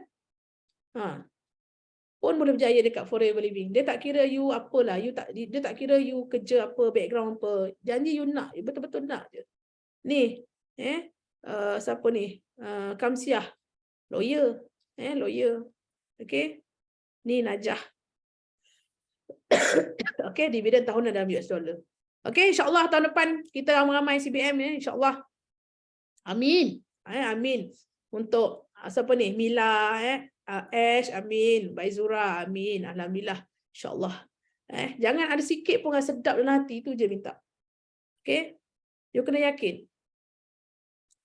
pun boleh berjaya dekat Forever Living. Dia tak kira you apalah, dia tak kira you kerja apa, background apa. Janji you nak, you betul-betul nak je. Ni, siapa ni? Kamsiah, lawyer, lawyer. Okay, ni Najah. Okay, dividen tahunan dalam US dollar. Okay, insyaAllah tahun depan kita ramai-ramai CBM ya, insyaAllah. Amin. Amin. Untuk siapa ni? Mila, Ash, amin. Baizura, amin. Alhamdulillah. InsyaAllah. Jangan ada sikit pun rasa sedap dalam hati, itu je minta. Okay? You kena yakin.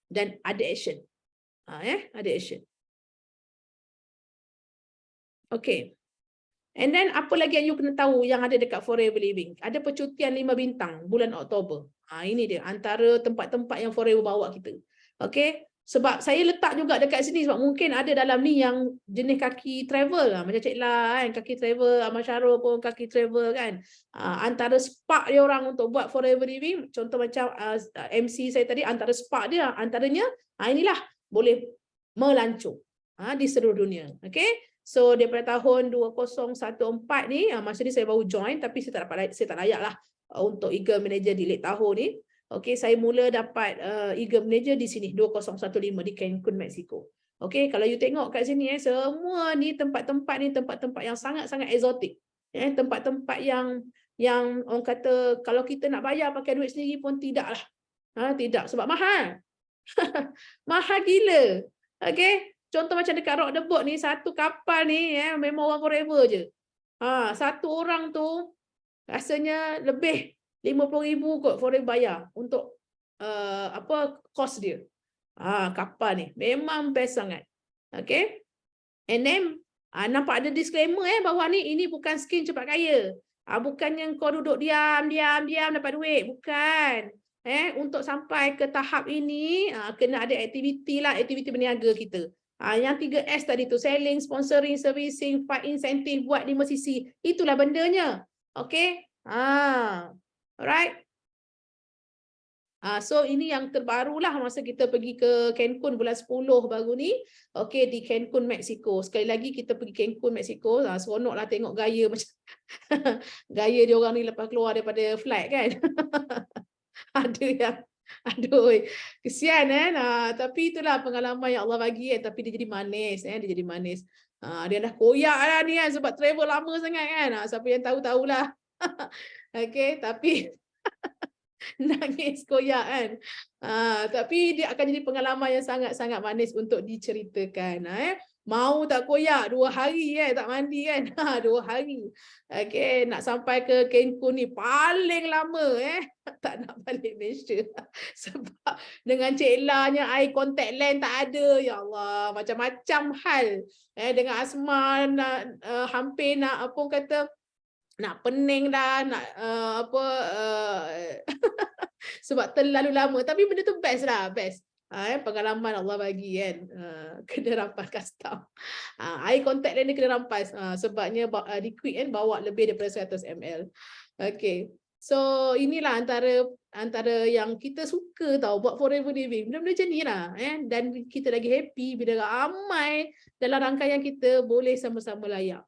Dan ada action. Ada action. Okay. And then apa lagi yang you kena tahu yang ada dekat Forever Living? Ada percutian 5 bintang bulan Oktober. Ini dia antara tempat-tempat yang Forever bawa kita. Okay? Sebab saya letak juga dekat sini sebab mungkin ada dalam ni yang jenis kaki travel lah. Macam Cik La kan, kaki travel, Ahmad Syarul pun kaki travel kan. Antara spark dia orang untuk buat Forever Living, contoh macam MC saya tadi, antara spark dia, antaranya inilah boleh melancong di seluruh dunia. Okay? So daripada tahun 2014 ni, masa ni saya baru join tapi saya tak layak lah untuk Eagle Manager di late tahun ni. Okay, saya mula dapat Eagle Manager di sini 2015 di Cancun, Mexico. Okay, kalau you tengok kat sini semua ni tempat-tempat yang sangat-sangat eksotik. Tempat-tempat yang orang kata kalau kita nak bayar pakai duit sendiri pun tidaklah. Tidak, sebab mahal. Mahal gila. Okay, contoh macam dekat Rock the Boat ni, satu kapal ni memang orang Forever je. Satu orang tu rasanya lebih 50,000 kot Forever bayar untuk kos dia. Kapal ni memang best sangat. Okay. And then nampak ada disclaimer bawah ni, ini bukan skim cepat kaya. Bukannya kau duduk diam dapat duit, bukan. Untuk sampai ke tahap ini kena ada aktiviti berniaga kita. Yang 3S tadi tu, selling, sponsoring, servicing, fight incentive, buat 5 sisi. Itulah bendanya. Okay. Alright. So ini yang terbarulah masa kita pergi ke Cancun bulan 10 baru ni. Okay, di Cancun, Mexico. Sekali lagi kita pergi Cancun, Mexico. Seronoklah tengok gaya macam gaya dia orang ni lepas keluar daripada flight kan. Ada yang aduh, kesian tapi itulah pengalaman yang Allah bagi tapi dia jadi manis dia jadi manis. Dia dah koyak lah ni kan sebab travel lama sangat kan. Siapa yang tahulah. Okay, tapi nangis koyak kan. Tapi dia akan jadi pengalaman yang sangat-sangat manis untuk diceritakan. Mau tak koyak 2 hari tak mandi kan. 2 hari. Okay, nak sampai ke Cancun ni paling lama tak nak balik Malaysia. Sebab dengan Cik La-nya eye contact lens tak ada. Ya Allah, macam-macam hal. Dengan Asma hampir nak nak pening dah, nak sebab terlalu lama. Tapi benda tu best lah, best. Pengalaman Allah bagi kan. Kena rampas custom. Eye contact lens ni kena rampas. Sebabnya liquid kan bawa lebih daripada 100 ml. Okay. So inilah antara yang kita suka tau buat Forever Living. Benda-benda macam ni lah. Dan kita lagi happy bila ramai dalam rangkaian kita boleh sama-sama layak.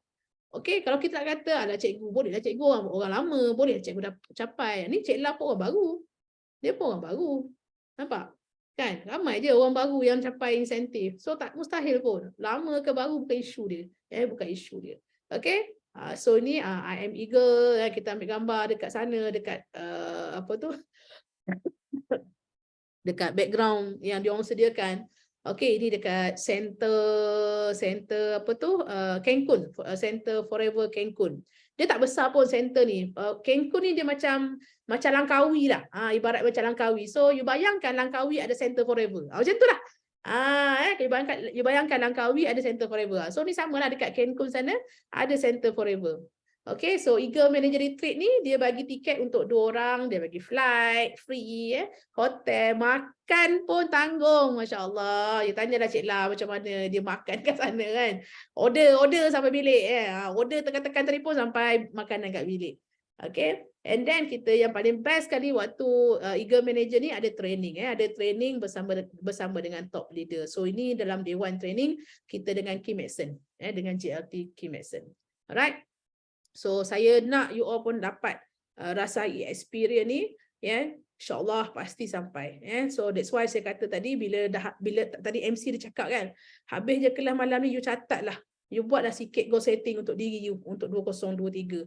Okay, kalau kita nak kata, alah cikgu, bolehlah cikgu orang lama, boleh cikgu dah capai. Ni Cik La pun orang baru. Dia pun orang baru. Nampak? Kan? Ramai je orang baru yang capai insentif. So tak mustahil pun. Lama ke baru bukan isu dia. Bukan isu dia. Okay? So ni I am eager. Kita ambil gambar dekat sana, dekat dekat background yang diorang sediakan. Okay, ini dekat center Cancun, center Forever Cancun. Dia tak besar pun center ni. Cancun ni dia macam Langkawi lah. Ibarat macam Langkawi. So you bayangkan Langkawi ada center Forever. Macam tu lah. You bayangkan Langkawi ada center Forever. So ni samalah dekat Cancun sana ada center Forever. Okay, so Eagle Manager Retreat ni dia bagi tiket untuk 2 orang, dia bagi flight free, hotel, makan pun tanggung, masya-Allah. You tanyalah Cik La macam mana dia makan kat sana kan. Order sampai bilik order tekan-tekan telefon sampai makanan kat bilik. Okay, And then kita yang paling best sekali waktu Eagle Manager ni ada training, ada training bersama dengan top leader. So ini dalam day one training kita dengan Kim Maxon, dengan JLT Kim Maxon. Alright. So saya nak you all pun dapat rasai experience ni, InsyaAllah pasti sampai. So that's why saya kata tadi bila tadi MC dia cakap kan, habis je kelas malam ni you catat lah, you buatlah sikit goal setting untuk diri you untuk 2023.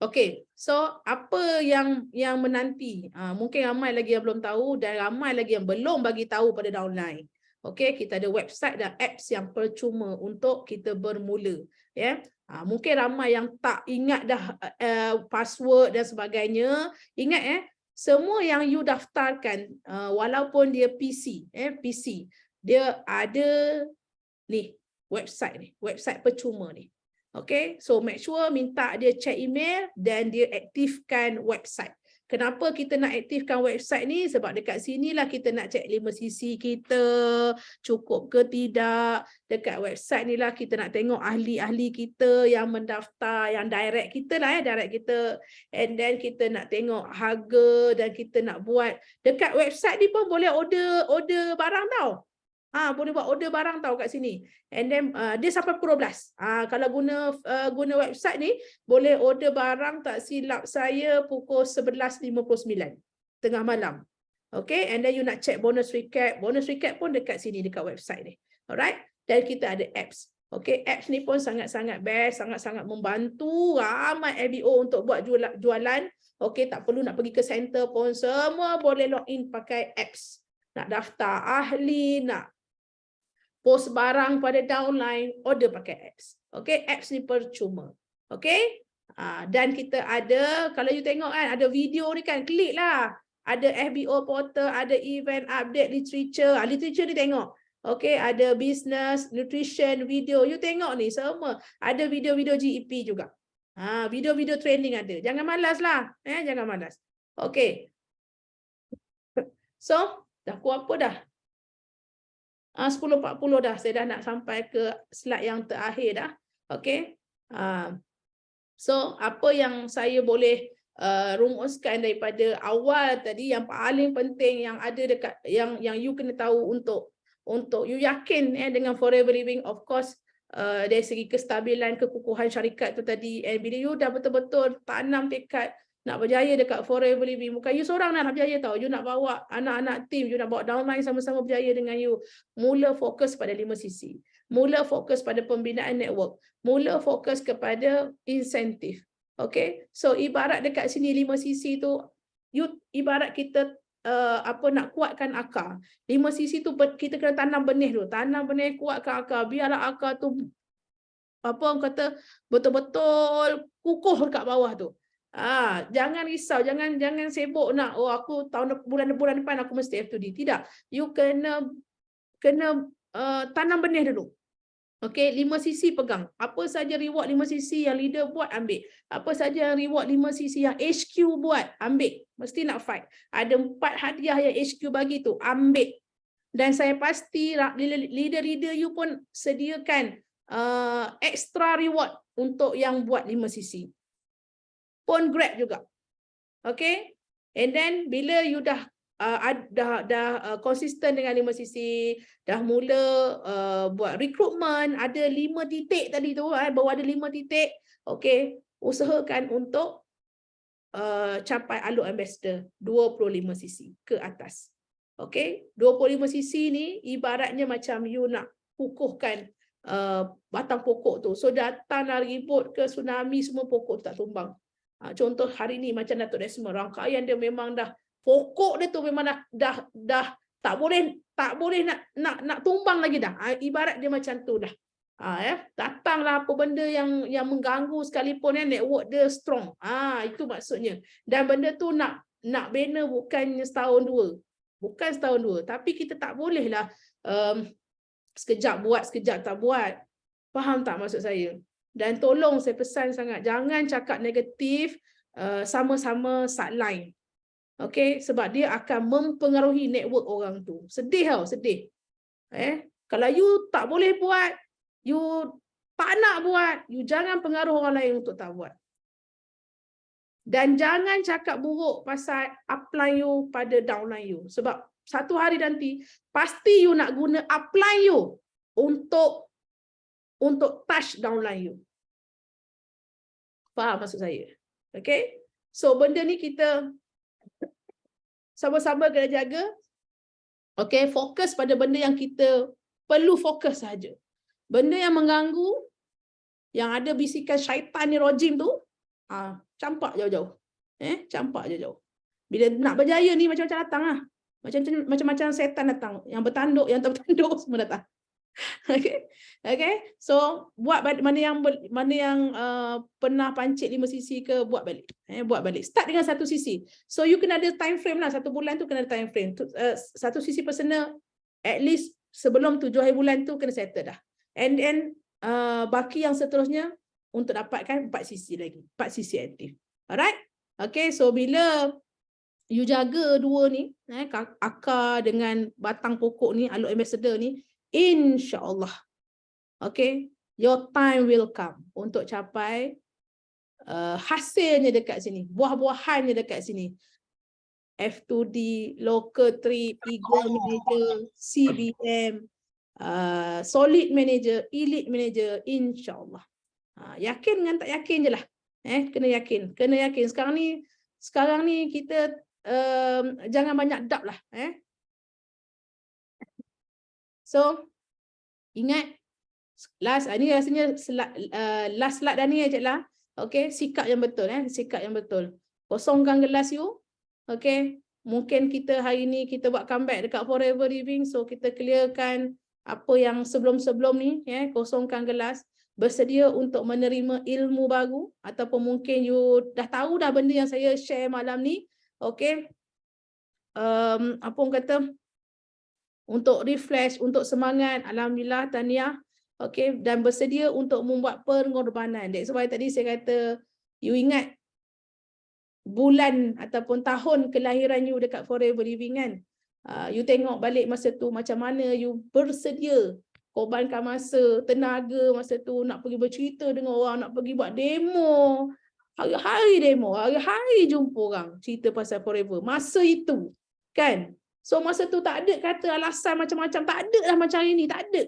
Okay, so apa yang menanti? Mungkin ramai lagi yang belum tahu dan ramai lagi yang belum bagi tahu pada downline. Okay, kita ada website dan apps yang percuma untuk kita bermula. Mungkin ramai yang tak ingat dah password dan sebagainya. Ingat semua yang you daftarkan, walaupun dia PC, dia ada ni website percuma ni. Okay, so make sure minta dia check email dan dia aktifkan website. Kenapa kita nak aktifkan website ni? Sebab dekat sinilah kita nak check 5cc kita cukup ke tidak. Dekat website ni lah kita nak tengok ahli-ahli kita yang mendaftar, yang direct kita lah, direct kita. And then kita nak tengok harga dan kita nak buat. Dekat website ni pun boleh order barang tau. Boleh buat order barang tau kat sini. And then dia sampai pukul 12. Kalau guna website ni boleh order barang tak silap saya pukul 11.59 tengah malam. Okay, and then you nak check bonus recap. Bonus recap pun dekat sini dekat website ni. Alright? Dan kita ada apps. Okay, apps ni pun sangat-sangat best, sangat-sangat membantu ramai FBO untuk buat jualan. Okay, tak perlu nak pergi ke center pun, semua boleh login pakai apps. Nak daftar ahli, nak post barang pada downline, order pakai apps. Okay, apps ni percuma. Okay, dan kita ada, kalau you tengok kan, ada video ni kan, klik lah. Ada FBO portal, ada event update literature. Literature ni tengok. Okay, ada business, nutrition, video. You tengok ni semua. Ada video-video GEP juga. Video-video training ada. Jangan malas lah. Jangan malas. Okay. So, dah pukul apa dah? 10.40 dah. Saya dah nak sampai ke slide yang terakhir dah. Okay. So, apa yang saya boleh rumuskan daripada awal tadi, yang paling penting yang ada dekat, yang you kena tahu untuk you yakin dengan Forever Living, of course, dari segi kestabilan, kekukuhan syarikat tu tadi. And bila you dah betul-betul tanam tekad nak berjaya dekat Forever Living, bukan you seorang nak berjaya tau, you nak bawa anak-anak team, you nak bawa downline sama-sama berjaya dengan you. Mula fokus pada 5cc, mula fokus pada pembinaan network, mula fokus kepada insentif. Okay, so ibarat dekat sini 5cc tu, you ibarat kita nak kuatkan akar. 5cc tu kita kena tanam benih dulu, tanam benih, kuatkan akar, biarlah akar tu orang kata betul-betul kukuh dekat bawah tu. Jangan risau, jangan sibuk nak aku bulan depan aku mesti F2D. Tidak. You kena tanam benih dulu. Okey, 5cc pegang. Apa saja reward 5cc yang leader buat, ambil. Apa saja reward 5cc yang HQ buat, ambil. Mesti nak fight. Ada 4 hadiah yang HQ bagi tu, ambil. Dan saya pasti leader-leader you pun sediakan extra reward untuk yang buat 5cc. Pun grab juga. Okay. And then bila you dah konsisten dengan 5cc, dah mula buat recruitment, ada 5 titik tadi tu, bawa ada 5 titik. Okay. Usahakan untuk capai alur ambassador 25cc ke atas. Okay. 25cc ni ibaratnya macam you nak kukuhkan batang pokok tu. So datang ribut ke tsunami, semua pokok tak tumbang. Contoh hari ni macam Datuk Desmond, rangkaian dia memang dah, pokok dia tu memang dah tak boleh nak tumbang lagi dah. Ibarat dia macam tu dah. Datanglah apa benda yang mengganggu sekalipun, network dia strong. Itu maksudnya. Dan benda tu nak bina bukan setahun dua. Bukan setahun dua, tapi kita tak bolehlah sekejap buat, sekejap tak buat. Faham tak maksud saya? Dan tolong saya pesan sangat, jangan cakap negatif sama-sama sideline. Okay, sebab dia akan mempengaruhi network orang tu. Sedih tau, sedih. Kalau you tak boleh buat, you tak nak buat, you jangan pengaruh orang lain untuk tak buat. Dan jangan cakap buruk pasal upline you pada downline you. Sebab satu hari nanti, pasti you nak guna upline you untuk touch downline you. Faham maksud saya? Okay? So, benda ni kita sama-sama kena jaga. Okay? Fokus pada benda yang kita perlu fokus saja. Benda yang mengganggu, yang ada bisikan syaitan ni rojim tu, campak jauh-jauh. Campak jauh-jauh. Bila nak berjaya ni macam-macam datang lah. Macam-macam setan datang. Yang bertanduk, yang tak bertanduk semua datang. Okay. Okay. So, buat mana yang pernah pancit 5 sisi ke, buat balik. Buat balik. Start dengan satu sisi. So, you kena ada time frame lah. 1 bulan tu kena ada time frame. Satu sisi personal, at least sebelum 7 hari bulan tu kena settle dah. And then, baki yang seterusnya untuk dapatkan 4 sisi lagi. 4 sisi aktif. Alright? Okay, so bila you jaga dua ni, akar dengan batang pokok ni, Alok Ambassador ni, insya-Allah, okay, your time will come untuk capai hasilnya dekat sini, buah-buahannya dekat sini. F2D, local trip, Eagle Manager, CBM, solid manager, elite manager, insya-Allah. Yakin dengan tak yakin je lah. Kena yakin. Sekarang ni kita jangan banyak doubt lah. So, ingat, ini rasanya last slide dah ni Cik lah. Okay, sikap yang betul. Sikap yang betul. Kosongkan gelas you. Okay, mungkin kita hari ni kita buat comeback dekat Forever Living. So, kita clearkan apa yang sebelum-sebelum ni. Kosongkan gelas. Bersedia untuk menerima ilmu baru. Ataupun mungkin you dah tahu dah benda yang saya share malam ni. Okay. Apa orang kata? Untuk refresh, untuk semangat, alhamdulillah, tahniah. Okay, dan bersedia untuk membuat pengorbanan. That's why tadi saya kata, you ingat bulan ataupun tahun kelahiran you dekat Forever Living kan? You tengok balik masa tu macam mana you bersedia korbankan masa, tenaga masa tu, nak pergi bercerita dengan orang, nak pergi buat demo. Hari-hari demo, hari-hari jumpa orang cerita pasal Forever. Masa itu, kan? So masa tu tak ada kata alasan macam-macam, tak ada lah macam hari ni, tak ada.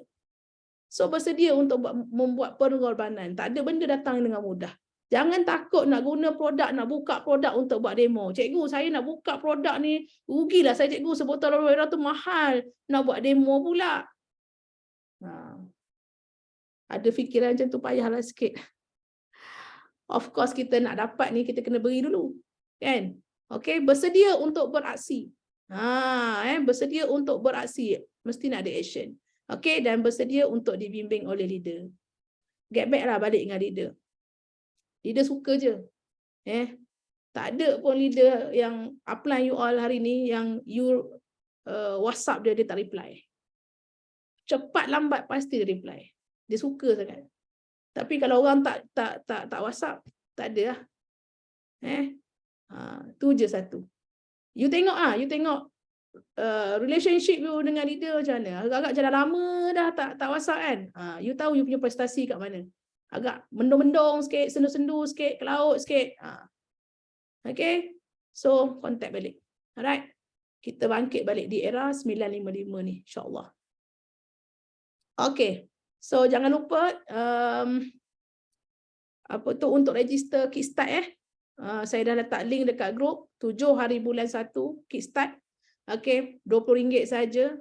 So bersedia untuk membuat pengorbanan. Tak ada benda datang dengan mudah. Jangan takut nak guna produk, nak buka produk untuk buat demo. Cikgu, saya nak buka produk ni, rugilah saya cikgu, sebotol aloe vera tu mahal. Nak buat demo pula. Ada fikiran macam tu, payahlah sikit. Of course kita nak dapat ni, kita kena beri dulu. Kan? Okay, bersedia untuk beraksi. Bersedia untuk beraksi, mesti nak ada action. Okay, dan bersedia untuk dibimbing oleh leader. Get back lah balik dengan leader. Leader suka je. Tak ada pun leader yang apply you all hari ni, yang you WhatsApp dia tak reply. Cepat lambat pasti dia reply. Dia suka sangat. Tapi kalau orang tak WhatsApp, tak ada lah. Tu je satu. You tengok relationship you dengan leader macam mana? Agak-agak jalan lama dah tak WhatsApp kan? You tahu you punya prestasi kat mana? Agak mendung-mendung sikit, sendu-sendu sikit, ke laut sikit. Okay? So, contact balik. Alright? Kita bangkit balik di era 955 ni, insyaAllah. Okay. So, jangan lupa untuk register Kickstart saya dah letak link dekat grup 7 hari bulan 1 Kickstart. Okay, RM20 saja.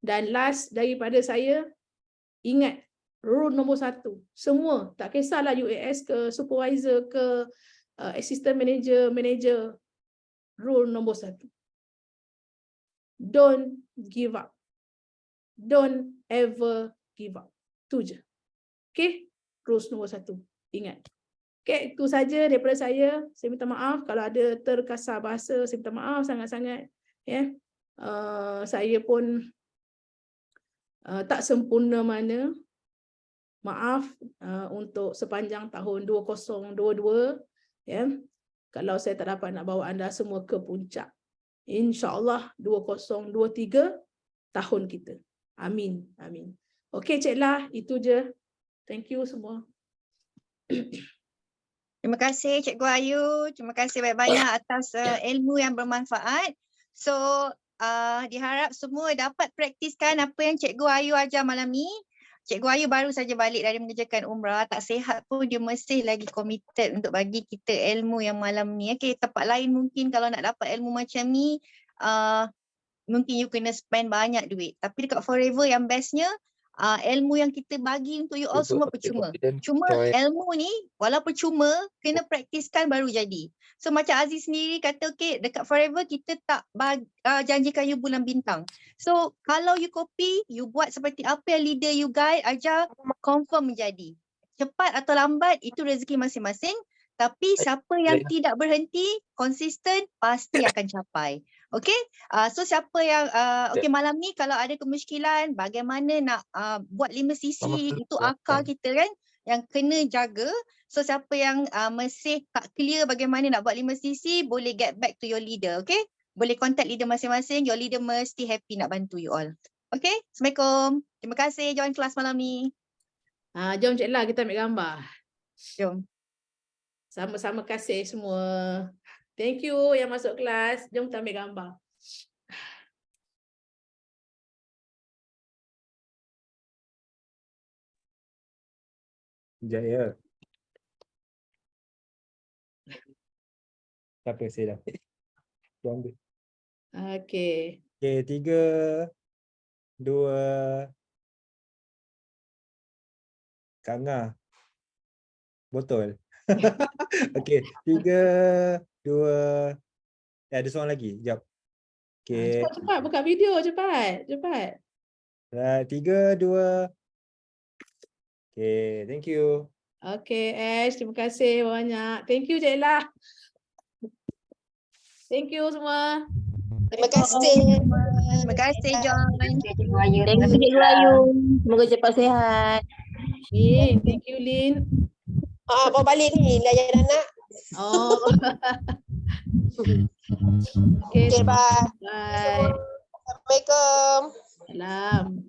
Dan last daripada saya, ingat rule nombor 1. Semua, tak kisahlah UAS ke, supervisor ke, assistant manager. Rule nombor 1. Don't give up. Don't ever give up. Tu je. Okay, rules nombor 1. Ingat. Okay, itu saja daripada saya. Saya minta maaf kalau ada terkasar bahasa. Saya minta maaf sangat-sangat. Saya pun tak sempurna mana. Maaf untuk sepanjang tahun 2022. Kalau saya tak dapat nak bawa anda semua ke puncak. InsyaAllah 2023 tahun kita. Amin. Amin. Okey Cik Lah, itu je. Thank you semua. Terima kasih Cikgu Ayu. Terima kasih banyak-banyak atas ilmu yang bermanfaat. So diharap semua dapat praktiskan apa yang Cikgu Ayu ajar malam ni. Cikgu Ayu baru saja balik dari mengerjakan umrah. Tak sihat pun dia masih lagi committed untuk bagi kita ilmu yang malam ni. Okay, tempat lain mungkin kalau nak dapat ilmu macam ni, mungkin you kena spend banyak duit. Tapi dekat Forever yang bestnya, ilmu yang kita bagi untuk you all semua percuma. Cuma ilmu ni walaupun cuma, kena praktiskan baru jadi. So macam Aziz sendiri kata, okay, dekat Forever kita tak janjikan you bulan bintang. So kalau you copy, you buat seperti apa yang leader you guide ajar, confirm menjadi. Cepat atau lambat, itu rezeki masing-masing. Tapi siapa yang tidak berhenti, konsisten, pasti akan capai. Okay, so siapa yang okay, malam ni kalau ada kemusykilan bagaimana nak buat 5 sisi, itu akal kita kan yang kena jaga. So siapa yang masih tak clear bagaimana nak buat 5 sisi, boleh get back to your leader. Okay, boleh contact leader masing-masing. Your leader mesti happy nak bantu you all. Okay, Assalamualaikum. Terima kasih join kelas malam ni. Jom Cik Lah kita ambil gambar. Jom. Sama-sama kasih semua. Thank you yang masuk kelas. Jom kita ambil gambar. Sekejap ya. Tak apa, saya dah. Tuan ambil. Okay. Okay, 3, 2. Kak Ngah. Botol. Okay, 3, 2. Ada seorang lagi. Sekejap. Okay. Cepat, buka video. Cepat. 3, 2. Okay, thank you. Okay, Ash. Terima kasih banyak. Thank you, Cik Lah. Thank you semua. Terima kasih. Terima kasih John. Thank you Cikgu Ayu. Semoga cepat sihat. Lin, thank you Lin. Mau balik ni layan anak. Oh. Okay, Okay, bye. bye. Assalamualaikum. Salam.